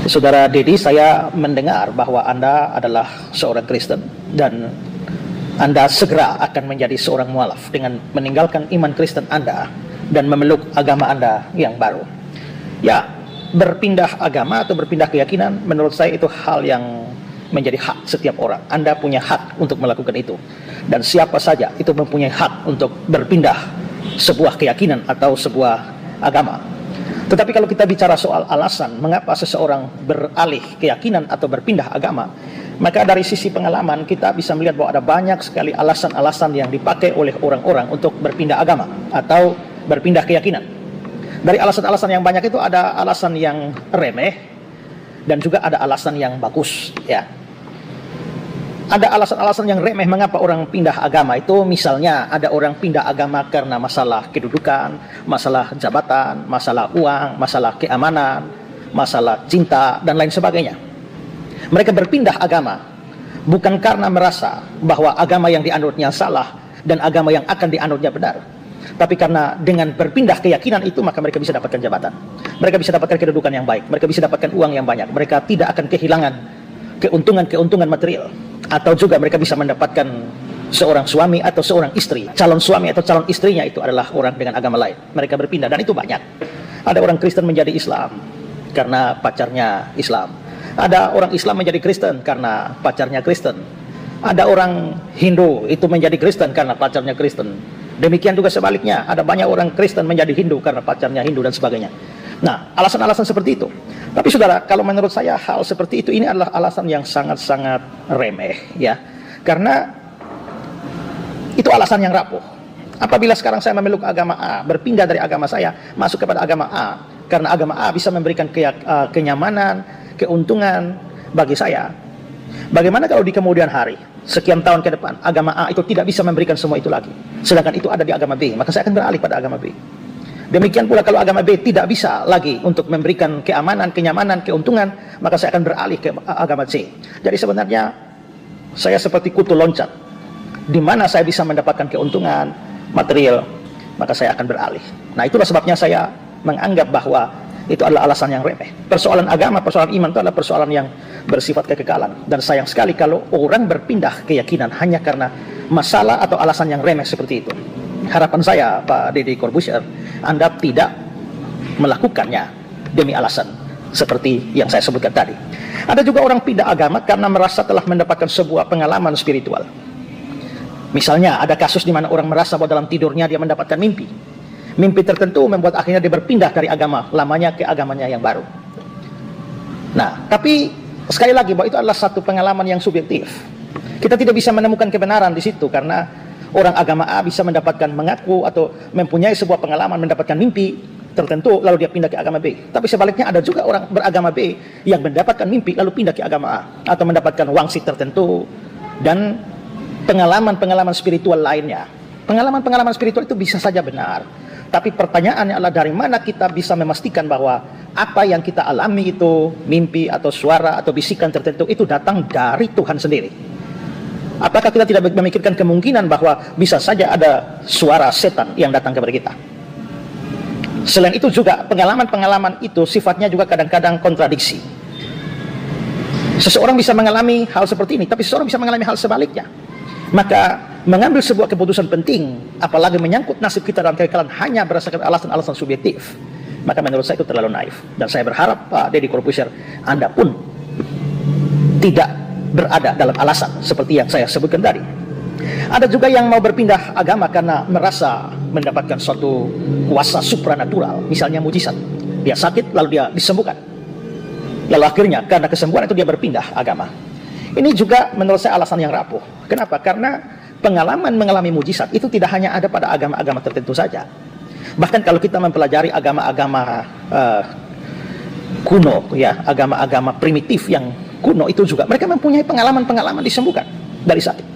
Saudara Dedi, saya mendengar bahwa Anda adalah seorang Kristen dan Anda segera akan menjadi seorang mualaf dengan meninggalkan iman Kristen Anda dan memeluk agama Anda yang baru. Ya, berpindah agama atau berpindah keyakinan menurut saya itu hal yang menjadi hak setiap orang. Anda punya hak untuk melakukan itu. Dan siapa saja itu mempunyai hak untuk berpindah sebuah keyakinan atau sebuah agama. Tetapi kalau kita bicara soal alasan mengapa seseorang beralih keyakinan atau berpindah agama, maka dari sisi pengalaman kita bisa melihat bahwa ada banyak sekali alasan-alasan yang dipakai oleh orang-orang untuk berpindah agama atau berpindah keyakinan. Dari alasan-alasan yang banyak itu ada alasan yang remeh dan juga ada alasan yang bagus, ya. Ada alasan-alasan yang remeh mengapa orang pindah agama itu, misalnya ada orang pindah agama karena masalah kedudukan, masalah jabatan, masalah uang, masalah keamanan, masalah cinta, dan lain sebagainya. Mereka berpindah agama bukan karena merasa bahwa agama yang dianutnya salah dan agama yang akan dianutnya benar, tapi karena dengan berpindah keyakinan itu maka mereka bisa dapatkan jabatan, mereka bisa dapatkan kedudukan yang baik, mereka bisa dapatkan uang yang banyak, mereka tidak akan kehilangan keuntungan material, atau juga mereka bisa mendapatkan seorang suami atau seorang istri. Calon suami atau calon istrinya itu adalah orang dengan agama lain. Mereka berpindah, dan itu banyak. Ada orang Kristen menjadi Islam karena pacarnya Islam. Ada orang Islam menjadi Kristen karena pacarnya Kristen. Ada orang Hindu itu menjadi Kristen karena pacarnya Kristen. Demikian juga sebaliknya, ada banyak orang Kristen menjadi Hindu karena pacarnya Hindu dan sebagainya. Nah, alasan-alasan seperti itu. Tapi saudara, kalau menurut saya hal seperti itu ini adalah alasan yang sangat-sangat remeh, ya. Karena itu alasan yang rapuh. Apabila sekarang saya memeluk agama A, berpindah dari agama saya, masuk kepada agama A, karena agama A bisa memberikan kenyamanan, keuntungan bagi saya. Bagaimana kalau di kemudian hari, sekian tahun ke depan, agama A itu tidak bisa memberikan semua itu lagi, sedangkan itu ada di agama B, maka saya akan beralih pada agama B. Demikian pula kalau agama B tidak bisa lagi untuk memberikan keamanan, kenyamanan, keuntungan, maka saya akan beralih ke agama C. Jadi sebenarnya saya seperti kutu loncat, di mana saya bisa mendapatkan keuntungan material, maka saya akan beralih. Nah, itulah sebabnya saya menganggap bahwa itu adalah alasan yang remeh. Persoalan agama, persoalan iman itu adalah persoalan yang bersifat kekekalan. Dan sayang sekali kalau orang berpindah keyakinan hanya karena masalah atau alasan yang remeh seperti itu. Harapan saya, Pak Deddy Corbuzier, Anda tidak melakukannya demi alasan seperti yang saya sebutkan tadi. Ada juga orang pindah agama karena merasa telah mendapatkan sebuah pengalaman spiritual. Misalnya ada kasus di mana orang merasa bahwa dalam tidurnya dia mendapatkan mimpi. Mimpi tertentu membuat akhirnya dia berpindah dari agama lamanya ke agamanya yang baru. Nah, tapi sekali lagi bahwa itu adalah satu pengalaman yang subjektif. Kita tidak bisa menemukan kebenaran di situ karena orang agama A bisa mendapatkan mengaku atau mempunyai sebuah pengalaman mendapatkan mimpi tertentu lalu dia pindah ke agama B. Tapi sebaliknya ada juga orang beragama B yang mendapatkan mimpi lalu pindah ke agama A atau mendapatkan wangsit tertentu dan pengalaman-pengalaman spiritual lainnya. Pengalaman-pengalaman spiritual itu bisa saja benar. Tapi pertanyaannya adalah dari mana kita bisa memastikan bahwa apa yang kita alami itu mimpi atau suara atau bisikan tertentu itu datang dari Tuhan sendiri. Apakah kita tidak memikirkan kemungkinan bahwa bisa saja ada suara setan yang datang kepada kita? Selain itu juga pengalaman-pengalaman itu sifatnya juga kadang-kadang kontradiksi. Seseorang bisa mengalami hal seperti ini, tapi seseorang bisa mengalami hal sebaliknya. Maka mengambil sebuah keputusan penting, apalagi menyangkut nasib kita dalam kekekalan hanya berdasarkan alasan-alasan subjektif, maka menurut saya itu terlalu naif. Dan saya berharap Pak Deddy Corbuzier, Anda pun tidak berada dalam alasan seperti yang saya sebutkan tadi. Ada juga yang mau berpindah agama karena merasa mendapatkan suatu kuasa supranatural, misalnya mujizat. Dia sakit lalu dia disembuhkan. Lalu akhirnya karena kesembuhan itu dia berpindah agama. Ini juga menurut saya alasan yang rapuh. Kenapa? Karena pengalaman mengalami mujizat itu tidak hanya ada pada agama-agama tertentu saja. Bahkan kalau kita mempelajari agama-agama kuno, ya, agama-agama primitif yang kuno itu juga mereka mempunyai pengalaman-pengalaman disembuhkan dari sakit.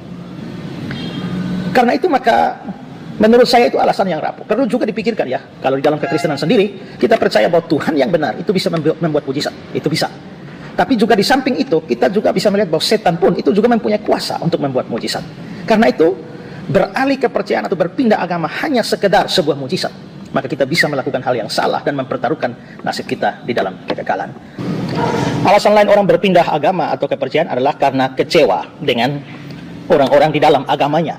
Karena itu maka menurut saya itu alasan yang rapuh. Perlu juga dipikirkan, ya, kalau di dalam kekristenan sendiri kita percaya bahwa Tuhan yang benar itu bisa membuat mujizat, itu bisa. Tapi juga di samping itu kita juga bisa melihat bahwa setan pun itu juga mempunyai kuasa untuk membuat mujizat. Karena itu beralih kepercayaan atau berpindah agama hanya sekedar sebuah mujizat, maka kita bisa melakukan hal yang salah dan mempertaruhkan nasib kita di dalam kekekalan. Alasan lain orang berpindah agama atau kepercayaan adalah karena kecewa dengan orang-orang di dalam agamanya.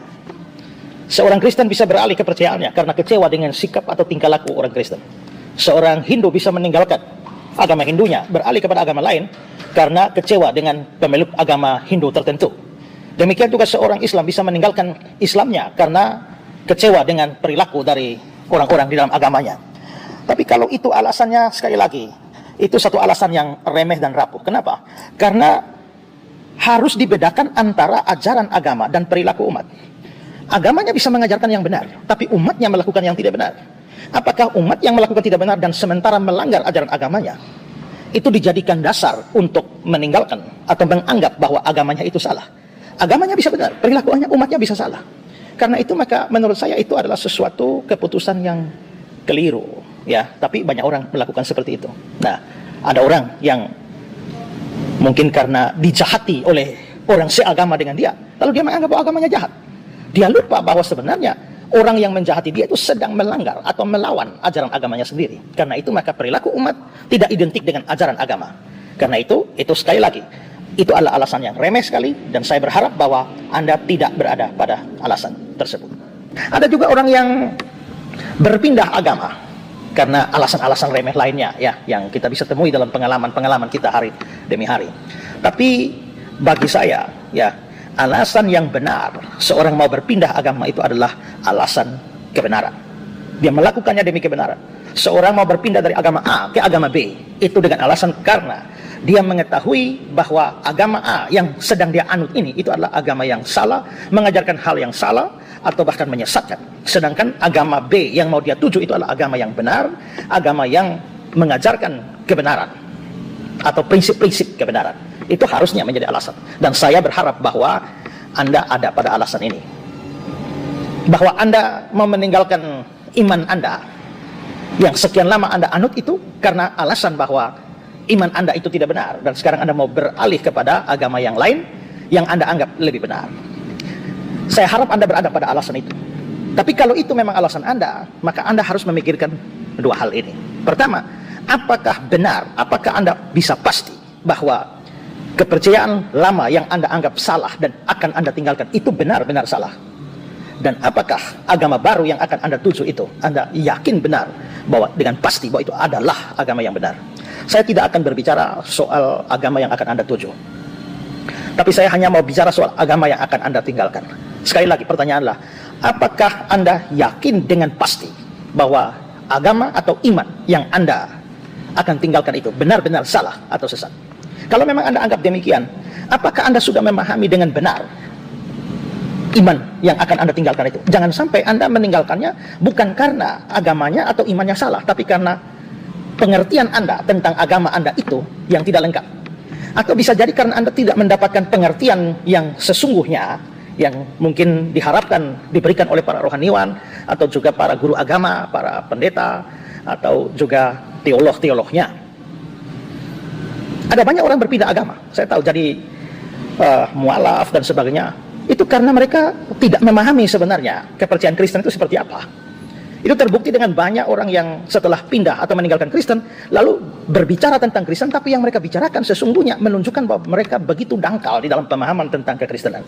Seorang Kristen bisa beralih kepercayaannya karena kecewa dengan sikap atau tingkah laku orang Kristen. Seorang Hindu bisa meninggalkan agama Hindunya, beralih kepada agama lain karena kecewa dengan pemeluk agama Hindu tertentu. Demikian juga seorang Islam bisa meninggalkan Islamnya karena kecewa dengan perilaku dari orang-orang di dalam agamanya. Tapi kalau itu alasannya, sekali lagi, itu satu alasan yang remeh dan rapuh. Kenapa? Karena harus dibedakan antara ajaran agama dan perilaku umat. Agamanya bisa mengajarkan yang benar, tapi umatnya melakukan yang tidak benar. Apakah umat yang melakukan tidak benar dan sementara melanggar ajaran agamanya, itu dijadikan dasar untuk meninggalkan atau menganggap bahwa agamanya itu salah? Agamanya bisa benar, perilakunya umatnya bisa salah. Karena itu maka menurut saya itu adalah sesuatu keputusan yang keliru, ya. Tapi banyak orang melakukan seperti itu. Nah, ada orang yang mungkin karena dijahati oleh orang seagama dengan dia, lalu dia menganggap bahwa agamanya jahat. Dia lupa bahwa sebenarnya orang yang menjahati dia itu sedang melanggar atau melawan ajaran agamanya sendiri. Karena itu maka perilaku umat tidak identik dengan ajaran agama. Karena itu sekali lagi, itu adalah alasan yang remeh sekali, dan saya berharap bahwa Anda tidak berada pada alasan tersebut. Ada juga orang yang berpindah agama karena alasan-alasan remeh lainnya, ya, yang kita bisa temui dalam pengalaman-pengalaman kita hari demi hari. Tapi bagi saya, ya, alasan yang benar seorang mau berpindah agama itu adalah alasan kebenaran. Dia melakukannya demi kebenaran. Seorang mau berpindah dari agama A ke agama B itu dengan alasan karena dia mengetahui bahwa agama A yang sedang dia anut ini itu adalah agama yang salah, mengajarkan hal yang salah, atau bahkan menyesatkan. Sedangkan agama B yang mau dia tuju itu adalah agama yang benar, agama yang mengajarkan kebenaran atau prinsip-prinsip kebenaran. Itu harusnya menjadi alasan. Dan saya berharap bahwa Anda ada pada alasan ini. Bahwa Anda mau meninggalkan iman Anda yang sekian lama Anda anut itu karena alasan bahwa iman Anda itu tidak benar, dan sekarang Anda mau beralih kepada agama yang lain yang Anda anggap lebih benar. Saya harap Anda berada pada alasan itu. Tapi kalau itu memang alasan Anda, maka Anda harus memikirkan dua hal ini. Pertama, apakah benar, apakah Anda bisa pasti bahwa kepercayaan lama yang Anda anggap salah dan akan Anda tinggalkan itu benar-benar salah? Dan apakah agama baru yang akan Anda tuju itu Anda yakin benar bahwa dengan pasti bahwa itu adalah agama yang benar? Saya tidak akan berbicara soal agama yang akan Anda tuju, tapi saya hanya mau bicara soal agama yang akan Anda tinggalkan. Sekali lagi pertanyaanlah, apakah Anda yakin dengan pasti bahwa agama atau iman yang Anda akan tinggalkan itu benar-benar salah atau sesat? Kalau memang Anda anggap demikian, apakah Anda sudah memahami dengan benar iman yang akan Anda tinggalkan itu? Jangan sampai Anda meninggalkannya bukan karena agamanya atau imannya salah, tapi karena pengertian Anda tentang agama Anda itu yang tidak lengkap. Atau bisa jadi karena Anda tidak mendapatkan pengertian yang sesungguhnya, yang mungkin diharapkan diberikan oleh para rohaniwan, atau juga para guru agama, para pendeta, atau juga teolog-teolognya. Ada banyak orang berpindah agama, saya tahu, jadi mualaf dan sebagainya. Itu karena mereka tidak memahami sebenarnya kepercayaan Kristen itu seperti apa. Itu terbukti dengan banyak orang yang setelah pindah atau meninggalkan Kristen lalu berbicara tentang Kristen, tapi yang mereka bicarakan sesungguhnya menunjukkan bahwa mereka begitu dangkal di dalam pemahaman tentang kekristenan.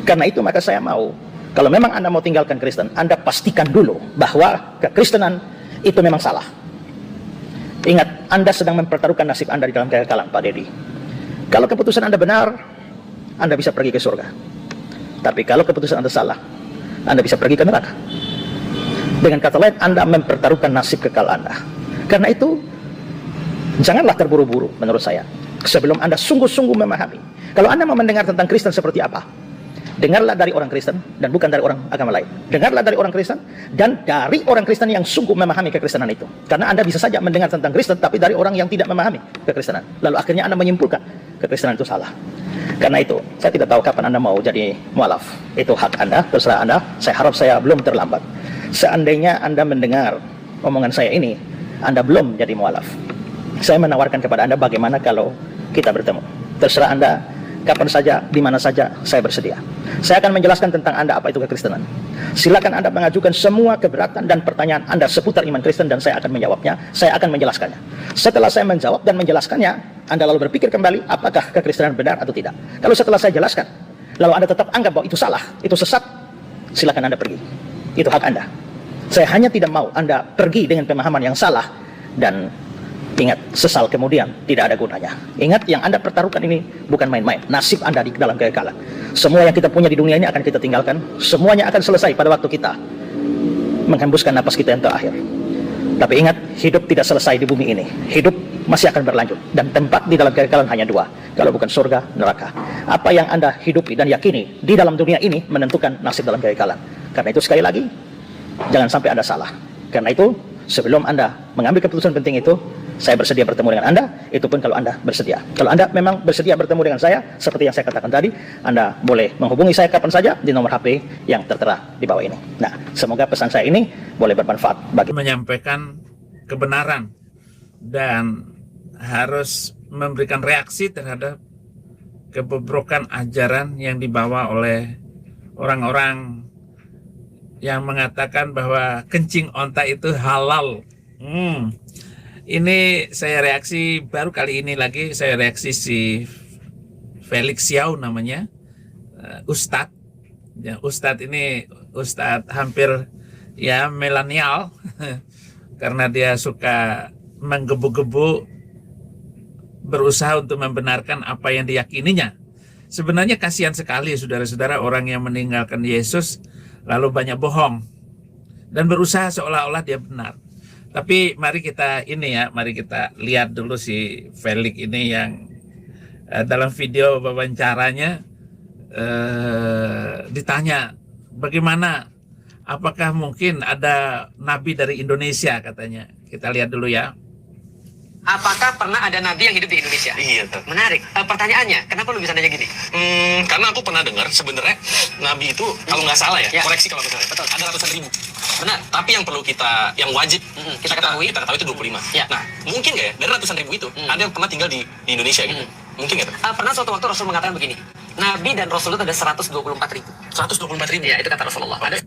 Karena itu maka saya mau, kalau memang Anda mau tinggalkan Kristen, Anda pastikan dulu bahwa kekristenan itu memang salah. Ingat, Anda sedang mempertaruhkan nasib Anda di dalam kekekalan, Pak Dedi. Kalau keputusan Anda benar, Anda bisa pergi ke surga. Tapi kalau keputusan Anda salah, Anda bisa pergi ke neraka. Dengan kata lain, Anda mempertaruhkan nasib kekal Anda. Karena itu, janganlah terburu-buru menurut saya. Sebelum Anda sungguh-sungguh memahami. Kalau Anda mau mendengar tentang Kristen seperti apa, dengarlah dari orang Kristen dan bukan dari orang agama lain. Dengarlah dari orang Kristen dan dari orang Kristen yang sungguh memahami kekristenan itu. Karena Anda bisa saja mendengar tentang Kristen, tapi dari orang yang tidak memahami kekristenan. Lalu akhirnya Anda menyimpulkan kekristenan itu salah. Karena itu, saya tidak tahu kapan Anda mau jadi mualaf. Itu hak Anda, terserah Anda. Saya harap saya belum terlambat. Seandainya Anda mendengar omongan saya ini, Anda belum jadi mualaf, saya menawarkan kepada Anda bagaimana kalau kita bertemu. Terserah Anda kapan saja, di mana saja saya bersedia. Saya akan menjelaskan tentang Anda apa itu kekristenan. Silakan Anda mengajukan semua keberatan dan pertanyaan Anda seputar iman Kristen dan saya akan menjawabnya, saya akan menjelaskannya. Setelah saya menjawab dan menjelaskannya, Anda lalu berpikir kembali apakah kekristenan benar atau tidak. Kalau setelah saya jelaskan, lalu Anda tetap anggap bahwa itu salah, itu sesat, silakan Anda pergi. Itu hak Anda. Saya hanya tidak mau Anda pergi dengan pemahaman yang salah dan ingat, sesal kemudian tidak ada gunanya. Ingat, yang Anda pertaruhkan ini bukan main-main. Nasib Anda di dalam kekekalan. Semua yang kita punya di dunia ini akan kita tinggalkan. Semuanya akan selesai pada waktu kita menghembuskan napas kita yang terakhir. Tapi ingat, hidup tidak selesai di bumi ini. Hidup masih akan berlanjut. Dan tempat di dalam kekekalan hanya dua. Kalau bukan surga, neraka. Apa yang Anda hidupi dan yakini di dalam dunia ini menentukan nasib dalam kekekalan. Karena itu sekali lagi, jangan sampai Anda salah. Karena itu, sebelum Anda mengambil keputusan penting itu, saya bersedia bertemu dengan Anda, itu pun kalau Anda bersedia. Kalau Anda memang bersedia bertemu dengan saya, seperti yang saya katakan tadi, Anda boleh menghubungi saya kapan saja di nomor HP yang tertera di bawah ini. Nah, semoga pesan saya ini boleh bermanfaat bagi menyampaikan kebenaran dan harus memberikan reaksi terhadap kebobrokan ajaran yang dibawa oleh orang-orang yang mengatakan bahwa kencing onta itu halal. Ini saya reaksi baru kali ini lagi, saya reaksi si Felix Yao namanya, Ustadz. Ya, Ustadz ini Ustadz hampir ya milenial karena dia suka menggebu-gebu berusaha untuk membenarkan apa yang diyakininya. Sebenarnya kasihan sekali saudara-saudara orang yang meninggalkan Yesus lalu banyak bohong dan berusaha seolah-olah dia benar. Tapi mari kita mari kita lihat dulu si Felix ini yang dalam video wawancaranya ditanya bagaimana, apakah mungkin ada nabi dari Indonesia katanya. Kita lihat dulu ya. Apakah pernah ada nabi yang hidup di Indonesia? Iya, tuh. Menarik. Pertanyaannya, kenapa lu bisa nanya gini? Karena aku pernah dengar sebenarnya nabi itu kalau nggak salah ya, koreksi kalau misalnya, Betul. ada ratusan ribu. Benar. Tapi yang perlu yang wajib Kita ketahui itu 25. Ya. Nah, mungkin nggak ya dari ratusan ribu itu ada yang pernah tinggal di Indonesia gitu? Mungkin nggak tuh? Pernah suatu waktu Rasul mengatakan begini, nabi dan rasul itu ada 124 ribu. 124 ribu? Ya, itu kata Rasulullah. Ada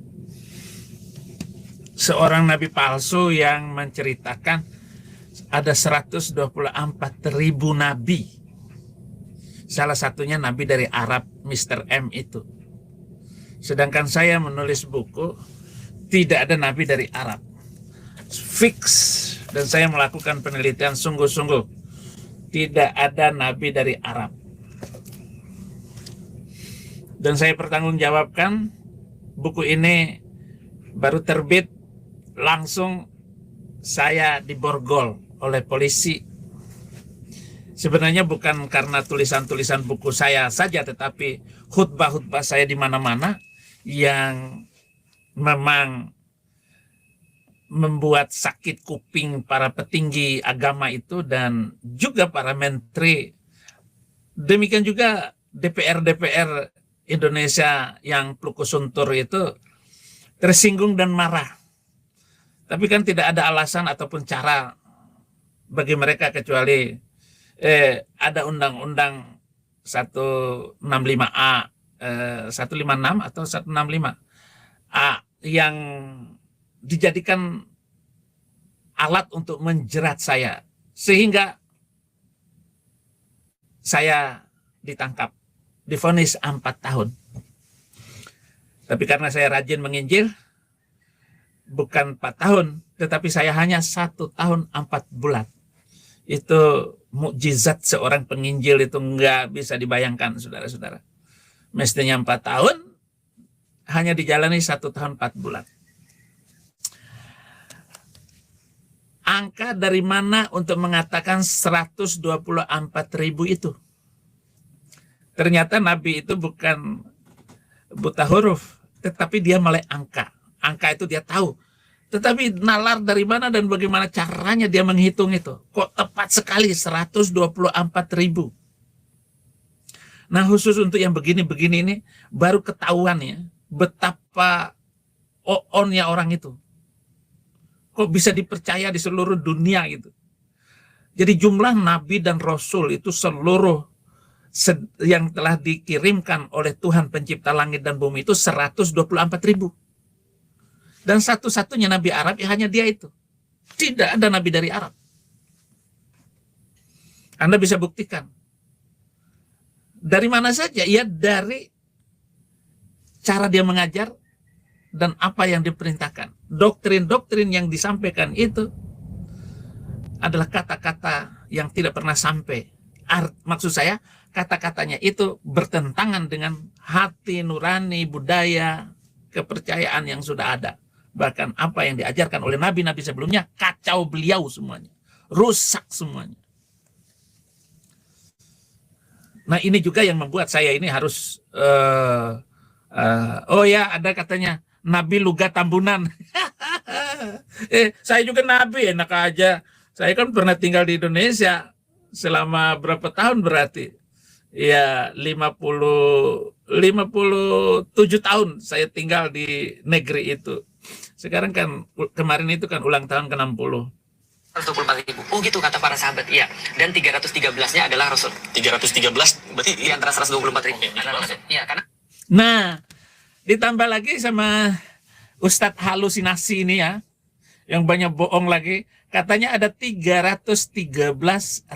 Seorang nabi palsu yang menceritakan ada 124 ribu nabi. Salah satunya nabi dari Arab, Mr. M itu. Sedangkan saya menulis buku, tidak ada nabi dari Arab. Fix. Dan saya melakukan penelitian sungguh-sungguh. Tidak ada nabi dari Arab. Dan saya pertanggungjawabkan buku ini baru terbit, langsung saya diborgol oleh polisi. Sebenarnya bukan karena tulisan-tulisan buku saya saja, tetapi khutbah-khutbah saya di mana-mana yang memang membuat sakit kuping para petinggi agama itu dan juga para menteri. Demikian juga DPR Indonesia yang plukusuntur itu tersinggung dan marah. Tapi kan tidak ada alasan ataupun cara bagi mereka kecuali ada undang-undang 165A, 156 atau 165A yang dijadikan alat untuk menjerat saya. Sehingga saya ditangkap, divonis 4 tahun. Tapi karena saya rajin menginjil, bukan 4 tahun, tetapi saya hanya 1 tahun 4 bulan. Itu mukjizat seorang penginjil, itu nggak bisa dibayangkan, saudara-saudara. Mestinya 4 tahun, hanya dijalani 1 tahun 4 bulan. Angka dari mana untuk mengatakan 124 ribu itu? Ternyata Nabi itu bukan buta huruf, tetapi dia melek angka. Angka itu dia tahu. Tetapi nalar dari mana dan bagaimana caranya dia menghitung itu? Kok tepat sekali 124 ribu? Nah, khusus untuk yang begini-begini ini baru ketahuan ya betapa onnya orang itu. Kok bisa dipercaya di seluruh dunia gitu. Jadi jumlah nabi dan rasul itu seluruh yang telah dikirimkan oleh Tuhan pencipta langit dan bumi itu 124.000. Dan satu-satunya nabi Arab ya hanya dia itu. Tidak ada nabi dari Arab. Anda bisa buktikan. Dari mana saja? Ya dari cara dia mengajar dan apa yang diperintahkan. Doktrin-doktrin yang disampaikan itu adalah kata-kata yang tidak pernah sampai. Maksud saya, kata-katanya itu bertentangan dengan hati nurani, budaya, kepercayaan yang sudah ada. Bahkan apa yang diajarkan oleh nabi-nabi sebelumnya, kacau beliau semuanya. Rusak semuanya. Nah ini juga yang membuat saya ini harus, oh ya ada katanya, Nabi Luga Tambunan. Saya juga Nabi, enak aja. Saya kan pernah tinggal di Indonesia selama berapa tahun berarti? Ya 57 tahun saya tinggal di negeri itu. Sekarang kan kemarin itu kan ulang tahun ke-60. 124.000. Oh gitu kata para sahabat. Iya. Dan 313-nya adalah Rasul. 313 berarti Di antara 124.000 adalah Rasul. Iya, karena Nah, ditambah lagi sama Ustadz halusinasi ini ya, yang banyak bohong lagi, katanya ada 313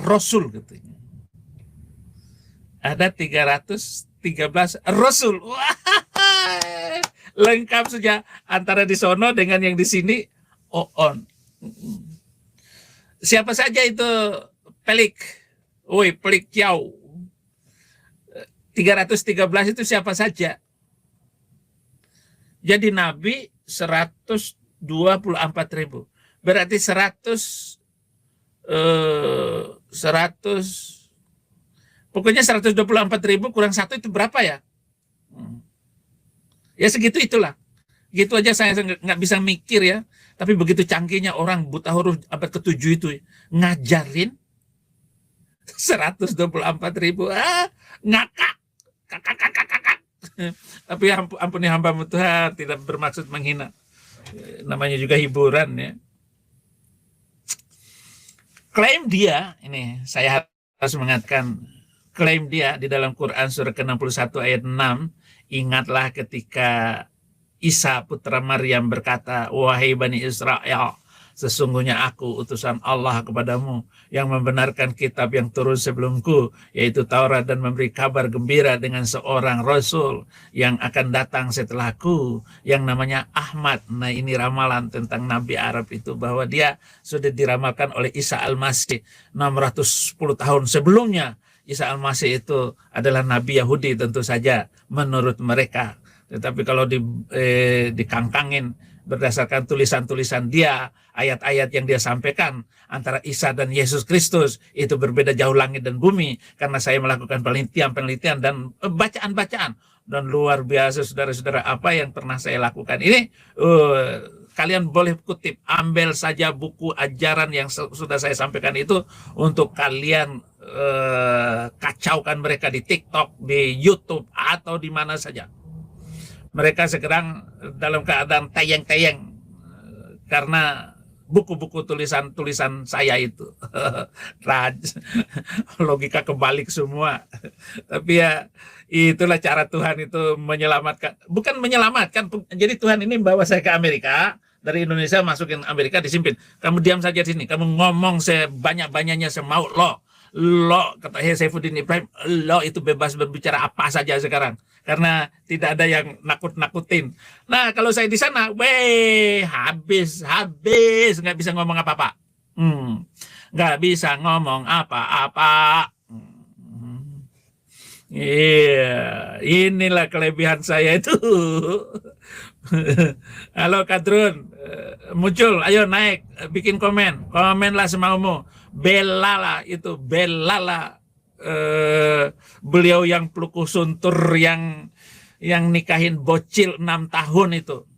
Rasul katanya. Ada 313 Rasul. Wah, lengkap saja antara di sono dengan yang di sini. On. Siapa saja itu Pelik? Woi, Pelik Kiau. 313 itu siapa saja? Jadi Nabi 124.000. Berarti 100 pokoknya 124.000 kurang 1 itu berapa ya? Ya segitu itulah. Gitu aja saya nggak bisa mikir ya. Tapi begitu canggihnya orang buta huruf abad ke-7 itu ngajarin 124.000. Ngakak. Kakak. Tapi ampuni hamba-Mu Tuhan, tidak bermaksud menghina. Namanya juga hiburan ya. Klaim dia, ini saya harus mengatakan, klaim dia di dalam Quran surah ke-61 ayat 6, ingatlah ketika Isa putra Maryam berkata, wahai Bani Israel, sesungguhnya aku utusan Allah kepadamu yang membenarkan kitab yang turun sebelumku, yaitu Taurat, dan memberi kabar gembira dengan seorang Rasul yang akan datang setelahku, yang namanya Ahmad. Nah ini ramalan tentang Nabi Arab itu, bahwa dia sudah diramalkan oleh Isa Al-Masih 610 tahun sebelumnya. Isa Al-Masih itu adalah Nabi Yahudi tentu saja menurut mereka. Tetapi kalau dikangkangin berdasarkan tulisan-tulisan dia, ayat-ayat yang dia sampaikan antara Isa dan Yesus Kristus, itu berbeda jauh langit dan bumi. Karena saya melakukan penelitian dan bacaan-bacaan. Dan luar biasa saudara-saudara apa yang pernah saya lakukan ini. Kalian boleh kutip, ambil saja buku ajaran yang sudah saya sampaikan itu untuk kalian kacaukan mereka di TikTok, di YouTube, atau di mana saja. Mereka sekarang dalam keadaan tayang-tayang karena buku-buku tulisan saya itu. Logika kebalik semua. Tapi ya itulah cara Tuhan itu menyelamatkan. Bukan menyelamatkan, jadi Tuhan ini bawa saya ke Amerika. Dari Indonesia masukin Amerika, disimpin. Kamu diam saja di sini, kamu ngomong sebanyak-banyaknya semau lo, kata Saifuddin Ibrahim, lo itu bebas berbicara apa saja sekarang. Karena tidak ada yang nakut-nakutin. Nah kalau saya di sana, habis, nggak bisa ngomong apa-apa. Nggak bisa ngomong apa-apa. Iya, inilah kelebihan saya itu. Halo Kadrun, muncul, ayo naik, bikin komenlah semaumu. Belalah beliau yang peluku suntur yang nikahin bocil 6 tahun itu.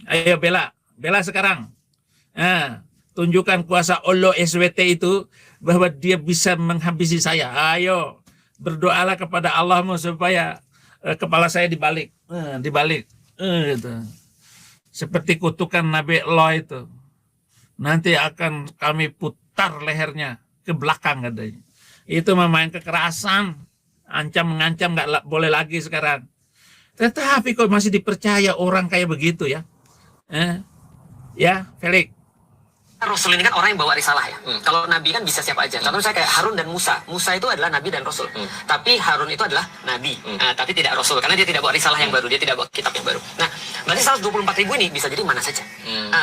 Ayo bela sekarang. Nah, tunjukkan kuasa Allah SWT itu bahwa dia bisa menghabisi saya. Ayo berdoalah kepada Allahmu supaya kepala saya dibalik. Gitu. Seperti kutukan Nabi Allah itu. Nanti akan kami putar lehernya ke belakang katanya. Itu memain kekerasan. ancam mengancam nggak boleh lagi sekarang. Tetapi kok masih dipercaya orang kayak begitu ya? Ya, Felix. Rasul ini kan orang yang bawa risalah ya. Kalau nabi kan bisa siapa aja. Contoh saya kayak Harun dan Musa. Musa itu adalah nabi dan rasul. Tapi Harun itu adalah nabi, tapi tidak rasul karena dia tidak bawa risalah yang baru, dia tidak bawa kitab yang baru. Nah, berarti 124.000 ini bisa jadi mana saja.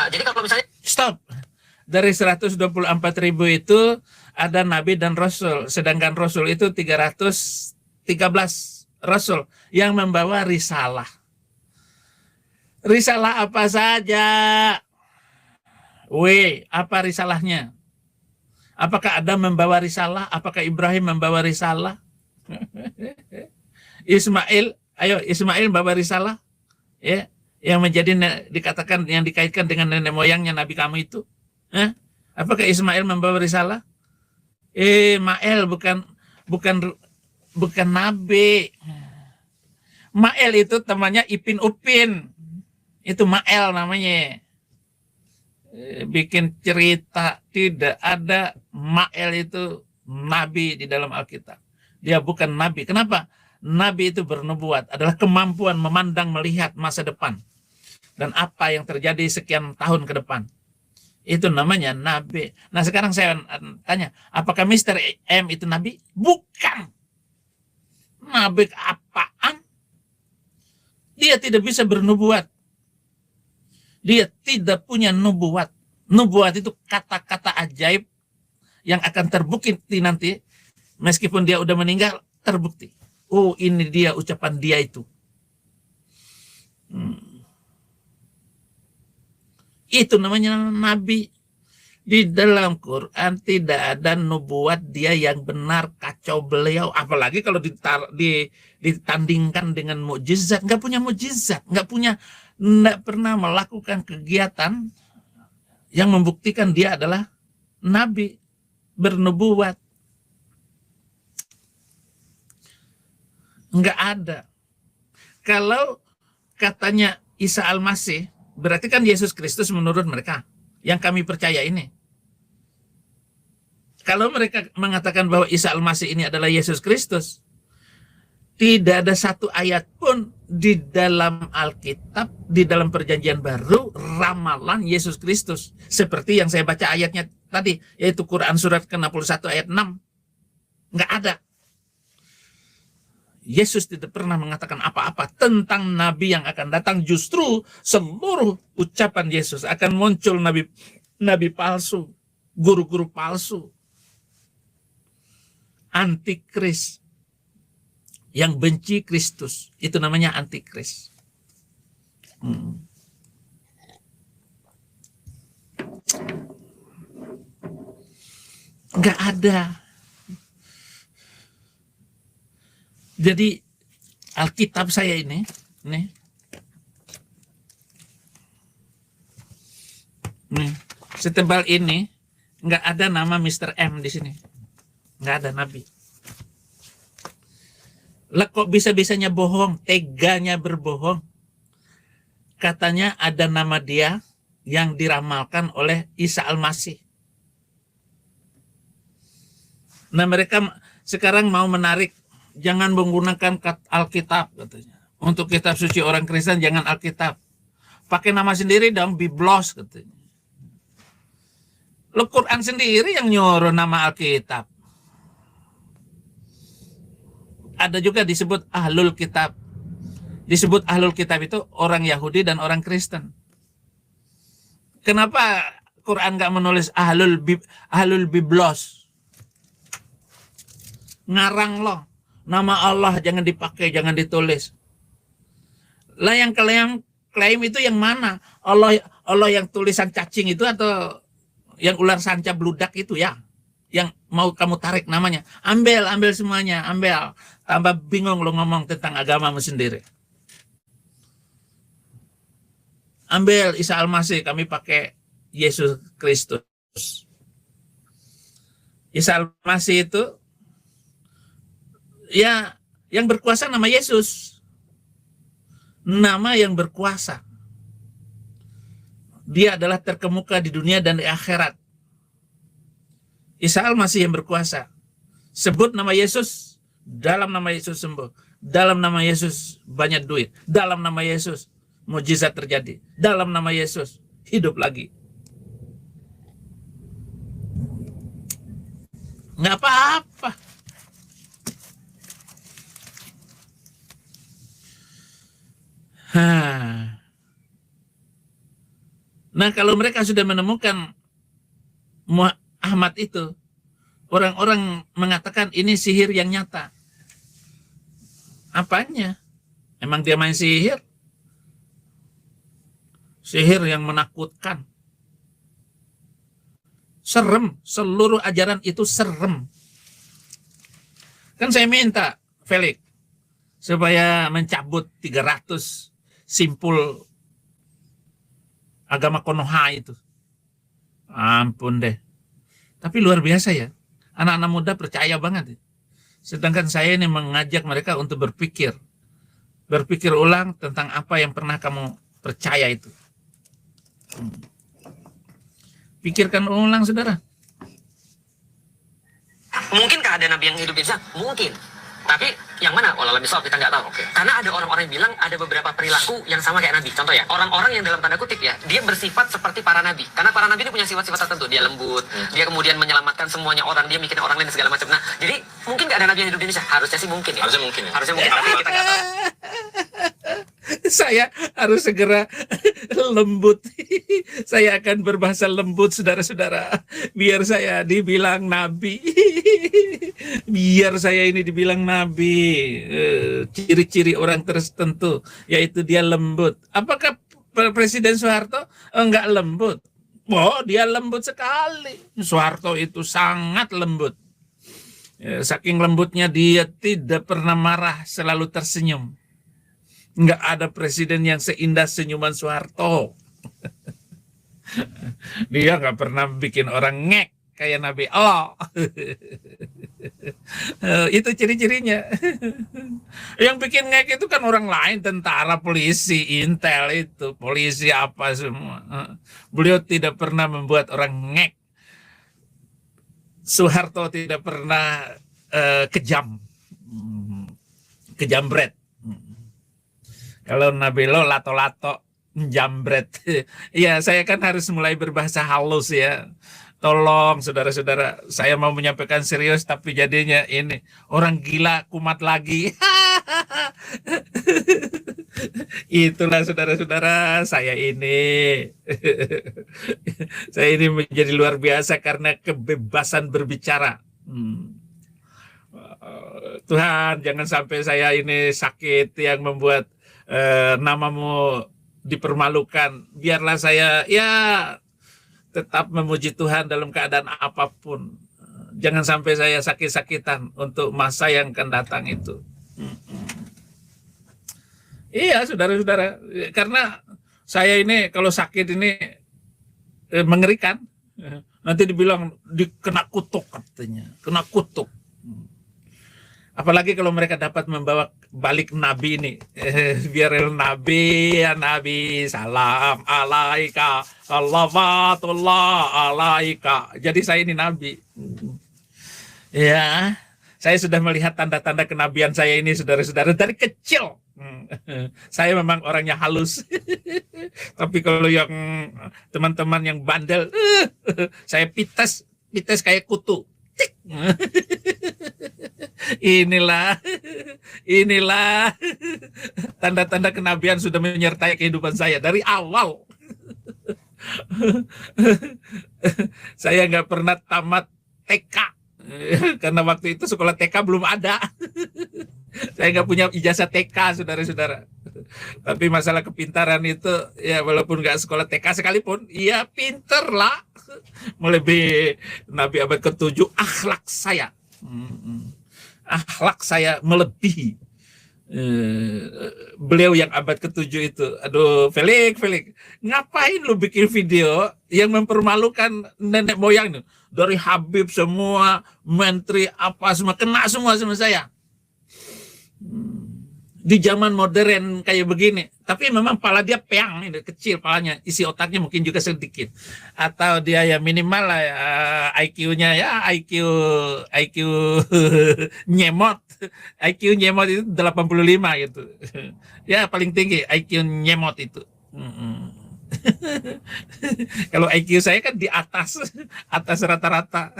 Jadi kalau misalnya Stop. Dari 124.000 itu ada nabi dan rasul, sedangkan rasul itu 313 rasul yang membawa risalah. Risalah apa saja? Apa risalahnya? Apakah Adam membawa risalah? Apakah Ibrahim membawa risalah? Ismail membawa risalah? Ya, yang menjadi dikatakan yang dikaitkan dengan nenek moyangnya nabi kamu itu. Apakah Ismail membawa risalah? Mael bukan nabi. Mael itu temannya Ipin Upin. Itu Mael namanya. Bikin cerita, tidak ada Mael itu nabi di dalam Alkitab. Dia bukan nabi. Kenapa? Nabi itu bernubuat, adalah kemampuan memandang melihat masa depan dan apa yang terjadi sekian tahun ke depan. Itu namanya nabi. Nah, sekarang saya tanya, apakah Mr. M itu nabi? Bukan. Nabi apaan? Dia tidak bisa bernubuat. Dia tidak punya nubuat. Nubuat itu kata-kata ajaib yang akan terbukti nanti. Meskipun dia udah meninggal, terbukti. Oh, ini dia ucapan dia itu. Itu namanya nabi. Di dalam Quran tidak ada nubuat dia yang benar, kacau beliau. Apalagi kalau ditandingkan dengan mukjizat. Nggak punya mukjizat. Nggak pernah melakukan kegiatan yang membuktikan dia adalah nabi, bernubuat. Nggak ada. Kalau katanya Isa Al-Masih, berarti kan Yesus Kristus menurut mereka yang kami percaya ini. Kalau mereka mengatakan bahwa Isa Al-Masih ini adalah Yesus Kristus, tidak ada satu ayat pun di dalam Alkitab, di dalam Perjanjian Baru, ramalan Yesus Kristus. Seperti yang saya baca ayatnya tadi, yaitu Quran surat ke-61 ayat 6. Nggak ada. Yesus tidak pernah mengatakan apa-apa tentang nabi yang akan datang. Justru seluruh ucapan Yesus akan muncul nabi palsu, guru-guru palsu, antikris, yang benci Kristus. Itu namanya antikris. Nggak ada. Jadi Alkitab saya ini setebal ini, nggak ada nama Mr. M di sini. Nggak ada nabi. Lah kok bisa-bisanya bohong, teganya berbohong. Katanya ada nama dia yang diramalkan oleh Isa Al-Masih. Nah, mereka sekarang mau menarik, jangan menggunakan Alkitab katanya. Untuk kitab suci orang Kristen jangan Alkitab. Pakai nama sendiri dong, Biblos katanya. Lo Quran sendiri yang nyuruh nama Alkitab. Ada juga disebut Ahlul Kitab. Disebut Ahlul Kitab itu orang Yahudi dan orang Kristen. Kenapa Quran nggak menulis Ahlul Biblos? Ngarang loh. Nama Allah jangan dipakai, jangan ditulis. Lah yang kalian klaim itu yang mana? Allah yang tulisan cacing itu atau yang ular sanca bludak itu ya? Yang mau kamu tarik namanya. Ambil semuanya, ambil. Tambah bingung lo ngomong tentang agamamu sendiri. Ambil Isa Al-Masih, kami pakai Yesus Kristus. Isa Al-Masih itu ya yang berkuasa nama Yesus. Nama yang berkuasa. Dia adalah terkemuka di dunia dan di akhirat. Isa Al-Masih yang berkuasa. Sebut nama Yesus, Dalam nama Yesus sembuh. Dalam nama Yesus banyak duit. Dalam nama Yesus mujizat terjadi. Dalam nama Yesus hidup lagi. Nggak apa-apa. Nah, kalau mereka sudah menemukan Ahmad itu, orang-orang mengatakan ini sihir yang nyata. Apanya? Emang dia main sihir? Sihir yang menakutkan. Serem, seluruh ajaran itu serem. Kan saya minta, Felix, supaya mencabut 300 simpul agama Konoha itu. Ampun deh. Tapi luar biasa ya. Anak-anak muda percaya banget. Sedangkan saya ini mengajak mereka untuk berpikir. Berpikir ulang tentang apa yang pernah kamu percaya itu. Pikirkan ulang, saudara. Mungkinkah ada nabi yang hidup di sana? Mungkin. Tapi yang mana? Walau lebih kita nggak tahu. Karena ada orang-orang yang bilang ada beberapa perilaku yang sama kayak nabi. Contoh ya, orang-orang yang dalam tanda kutip ya, dia bersifat seperti para nabi. Karena para nabi itu punya sifat-sifat tertentu. Dia lembut, dia kemudian menyelamatkan semuanya orang, dia mikirin orang lain segala macam. Nah, jadi mungkin nggak ada nabi yang hidup di Indonesia? Harusnya sih mungkin ya. Harusnya mungkin ya. Harusnya mungkin, tapi kita nggak tahu. Saya harus segera lembut. Saya akan berbahasa lembut, saudara-saudara. Biar saya dibilang nabi. Biar saya ini dibilang nabi. Ciri-ciri orang tertentu, yaitu dia lembut. Apakah Presiden Soeharto enggak lembut? Oh, dia lembut sekali. Soeharto itu sangat lembut. Saking lembutnya dia tidak pernah marah, selalu tersenyum. Nggak ada presiden yang seindah senyuman Soeharto. Dia nggak pernah bikin orang ngek kayak Nabi Allah. Itu ciri-cirinya. Yang bikin ngek itu kan orang lain, tentara, polisi, intel itu, polisi apa semua. Beliau tidak pernah membuat orang ngek. Soeharto tidak pernah kejam. Kejambret. Kalau Nabi lo lato-lato, jambret. Ya, saya kan harus mulai berbahasa halus ya. Tolong saudara-saudara, saya mau menyampaikan serius tapi jadinya ini orang gila kumat lagi. Itulah saudara-saudara, saya ini. Saya ini menjadi luar biasa karena kebebasan berbicara. Tuhan, jangan sampai saya ini sakit yang membuat namamu dipermalukan. Biarlah saya ya tetap memuji Tuhan dalam keadaan apapun. Jangan sampai saya sakit-sakitan untuk masa yang akan datang itu. Iya, saudara-saudara, karena saya ini kalau sakit ini mengerikan. Nanti dibilang kena kutuk katanya, kena kutuk. Apalagi kalau mereka dapat membawa balik Nabi ini. Biar Nabi, ya Nabi, salam alaika, salawatullah alaika. Jadi saya ini Nabi. Ya, saya sudah melihat tanda-tanda kenabian saya ini, saudara-saudara, dari kecil. Saya memang orangnya halus. Tapi kalau yang teman-teman yang bandel, saya pites kayak kutu. Inilah tanda-tanda kenabian sudah menyertai kehidupan saya dari awal. Saya nggak pernah tamat TK karena waktu itu sekolah TK belum ada. Saya nggak punya ijazah TK, saudara-saudara. Tapi masalah kepintaran itu ya, walaupun nggak sekolah TK sekalipun, ya pinter lah. Melebihi Nabi abad ke-7, akhlak saya. Akhlak saya melebihi beliau yang abad ke-7 itu. Aduh, Felix, ngapain lu bikin video yang mempermalukan nenek moyang itu? Dari Habib semua, menteri apa semua, kena semua sama saya. di zaman modern kayak begini, tapi memang pala dia peang ini kecil palanya, isi otaknya mungkin juga sedikit, atau dia ya minimal lah ya, IQ-nya ya IQ nyemot, IQ nyemot itu 85 gitu. Ya paling tinggi IQ nyemot itu. Kalau IQ saya kan di atas rata-rata.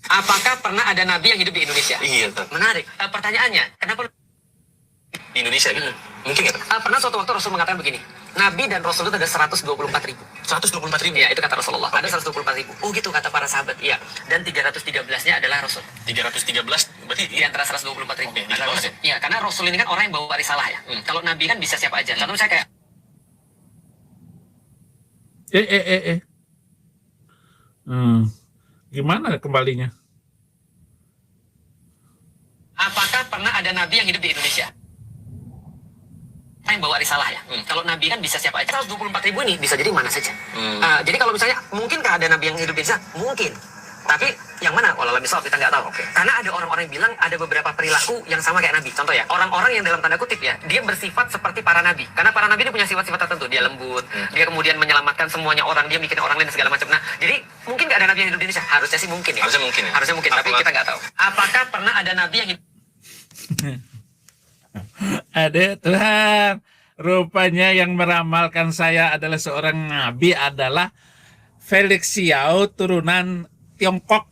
Apakah pernah ada nabi yang hidup di Indonesia? Iya, Ustaz. Menarik. Pertanyaannya, kenapa Di Indonesia gitu. Mungkin nggak? pernah suatu waktu Rasul mengatakan begini, Nabi dan Rasul itu ada 124.000. 124.000. Ya, itu kata Rasulullah. Ada 124.000. Oh gitu kata para sahabat. Iya. Dan 313-nya adalah Rasul. 313 berarti Di antara 124.000 Oke, adalah di bawah Rasul. Iya, karena Rasul ini kan orang yang bawa risalah ya. Kalau Nabi kan bisa siapa aja. Contoh saya kayak Gimana kembalinya? apakah pernah ada nabi yang hidup di Indonesia? Yang bawa risalah ya. Kalau nabi kan bisa siapa aja. 124.000 ini bisa jadi mana saja. Jadi kalau misalnya mungkinkah ada nabi yang hidup di Indonesia? Mungkin. Tapi yang mana? Walau misal kita nggak tahu. Karena ada orang-orang yang bilang ada beberapa perilaku yang sama kayak nabi. Contoh ya, orang-orang yang dalam tanda kutip ya, dia bersifat seperti para nabi. Karena para nabi itu punya sifat-sifat tertentu. Dia lembut, dia kemudian menyelamatkan semuanya orang, dia bikin orang lain segala macam. Nah, jadi mungkin nggak ada nabi yang hidup di Indonesia? Harusnya sih mungkin ya. Harusnya mungkin ya. Harusnya mungkin, tapi kita nggak tahu. Apakah pernah ada nabi yang hidup? Ada Tuhan. Rupanya yang meramalkan saya adalah seorang nabi adalah Felix Xiao turunan Tiongkok.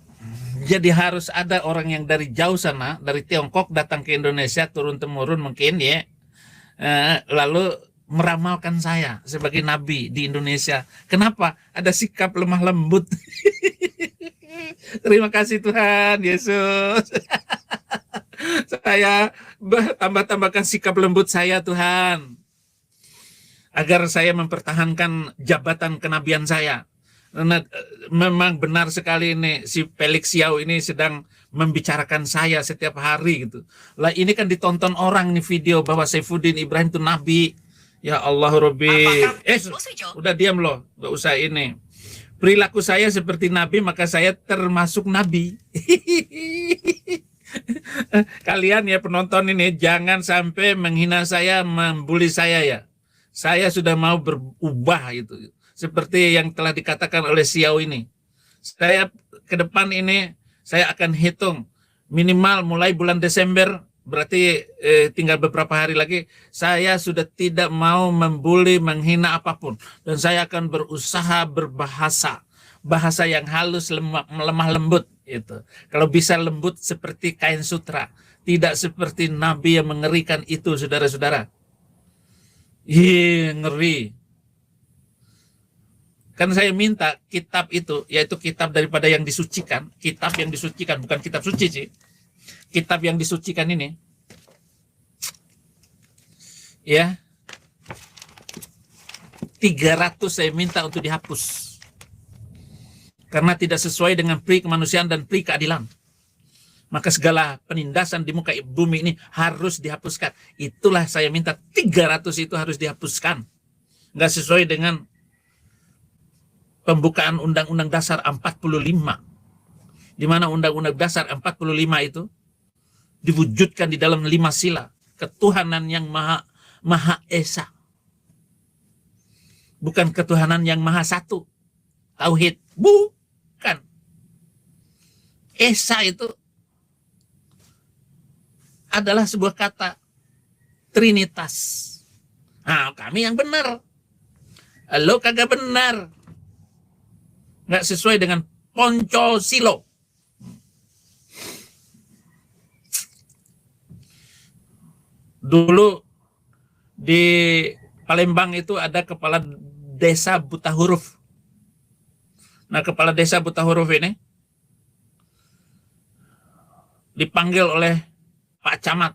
Jadi harus ada orang yang dari jauh sana, dari Tiongkok datang ke Indonesia turun-temurun mungkin ya. Lalu meramalkan saya sebagai nabi di Indonesia. Kenapa? Ada sikap lemah lembut. Terima kasih Tuhan Yesus. Saya tambah-tambahkan sikap lembut saya Tuhan. Agar saya mempertahankan jabatan kenabian saya. Karena memang benar sekali ini si Felix Xiao ini sedang membicarakan saya setiap hari gitu. Lah ini kan ditonton orang nih video bahwa Saifuddin Ibrahim itu nabi. Ya Allah Robbi. Udah diam loh, nggak usah ini. Perilaku saya seperti nabi maka saya termasuk nabi. Kalian ya penonton ini jangan sampai menghina saya, membuli saya ya. Saya sudah mau berubah itu. Seperti yang telah dikatakan oleh Xiao ini. Saya ke depan ini, saya akan hitung minimal mulai bulan Desember, berarti tinggal beberapa hari lagi, saya sudah tidak mau membuli, menghina apapun. Dan saya akan berusaha berbahasa. Bahasa yang halus, lemah lembut. Itu. Kalau bisa lembut seperti kain sutra. Tidak seperti Nabi yang mengerikan itu, saudara-saudara. Ngeri. Kan saya minta kitab itu, yaitu kitab daripada yang disucikan. Kitab yang disucikan, bukan kitab suci sih. Kitab yang disucikan ini. Ya. 300 saya minta untuk dihapus. Karena tidak sesuai dengan pri kemanusiaan dan pri keadilan. Maka segala penindasan di muka bumi ini harus dihapuskan. Itulah saya minta 300 itu harus dihapuskan. Nggak sesuai dengan pembukaan Undang-Undang Dasar 45. Di mana Undang-Undang Dasar 45 itu diwujudkan di dalam 5 sila. Ketuhanan yang Maha Esa. Bukan ketuhanan yang Maha Satu. Tauhid. Bukan. Esa itu adalah sebuah kata Trinitas. Nah, kami yang benar. Lo kagak benar. Nggak sesuai dengan Poncosilo. Dulu di Palembang itu ada kepala desa buta huruf. Nah, kepala desa buta huruf ini dipanggil oleh Pak Camat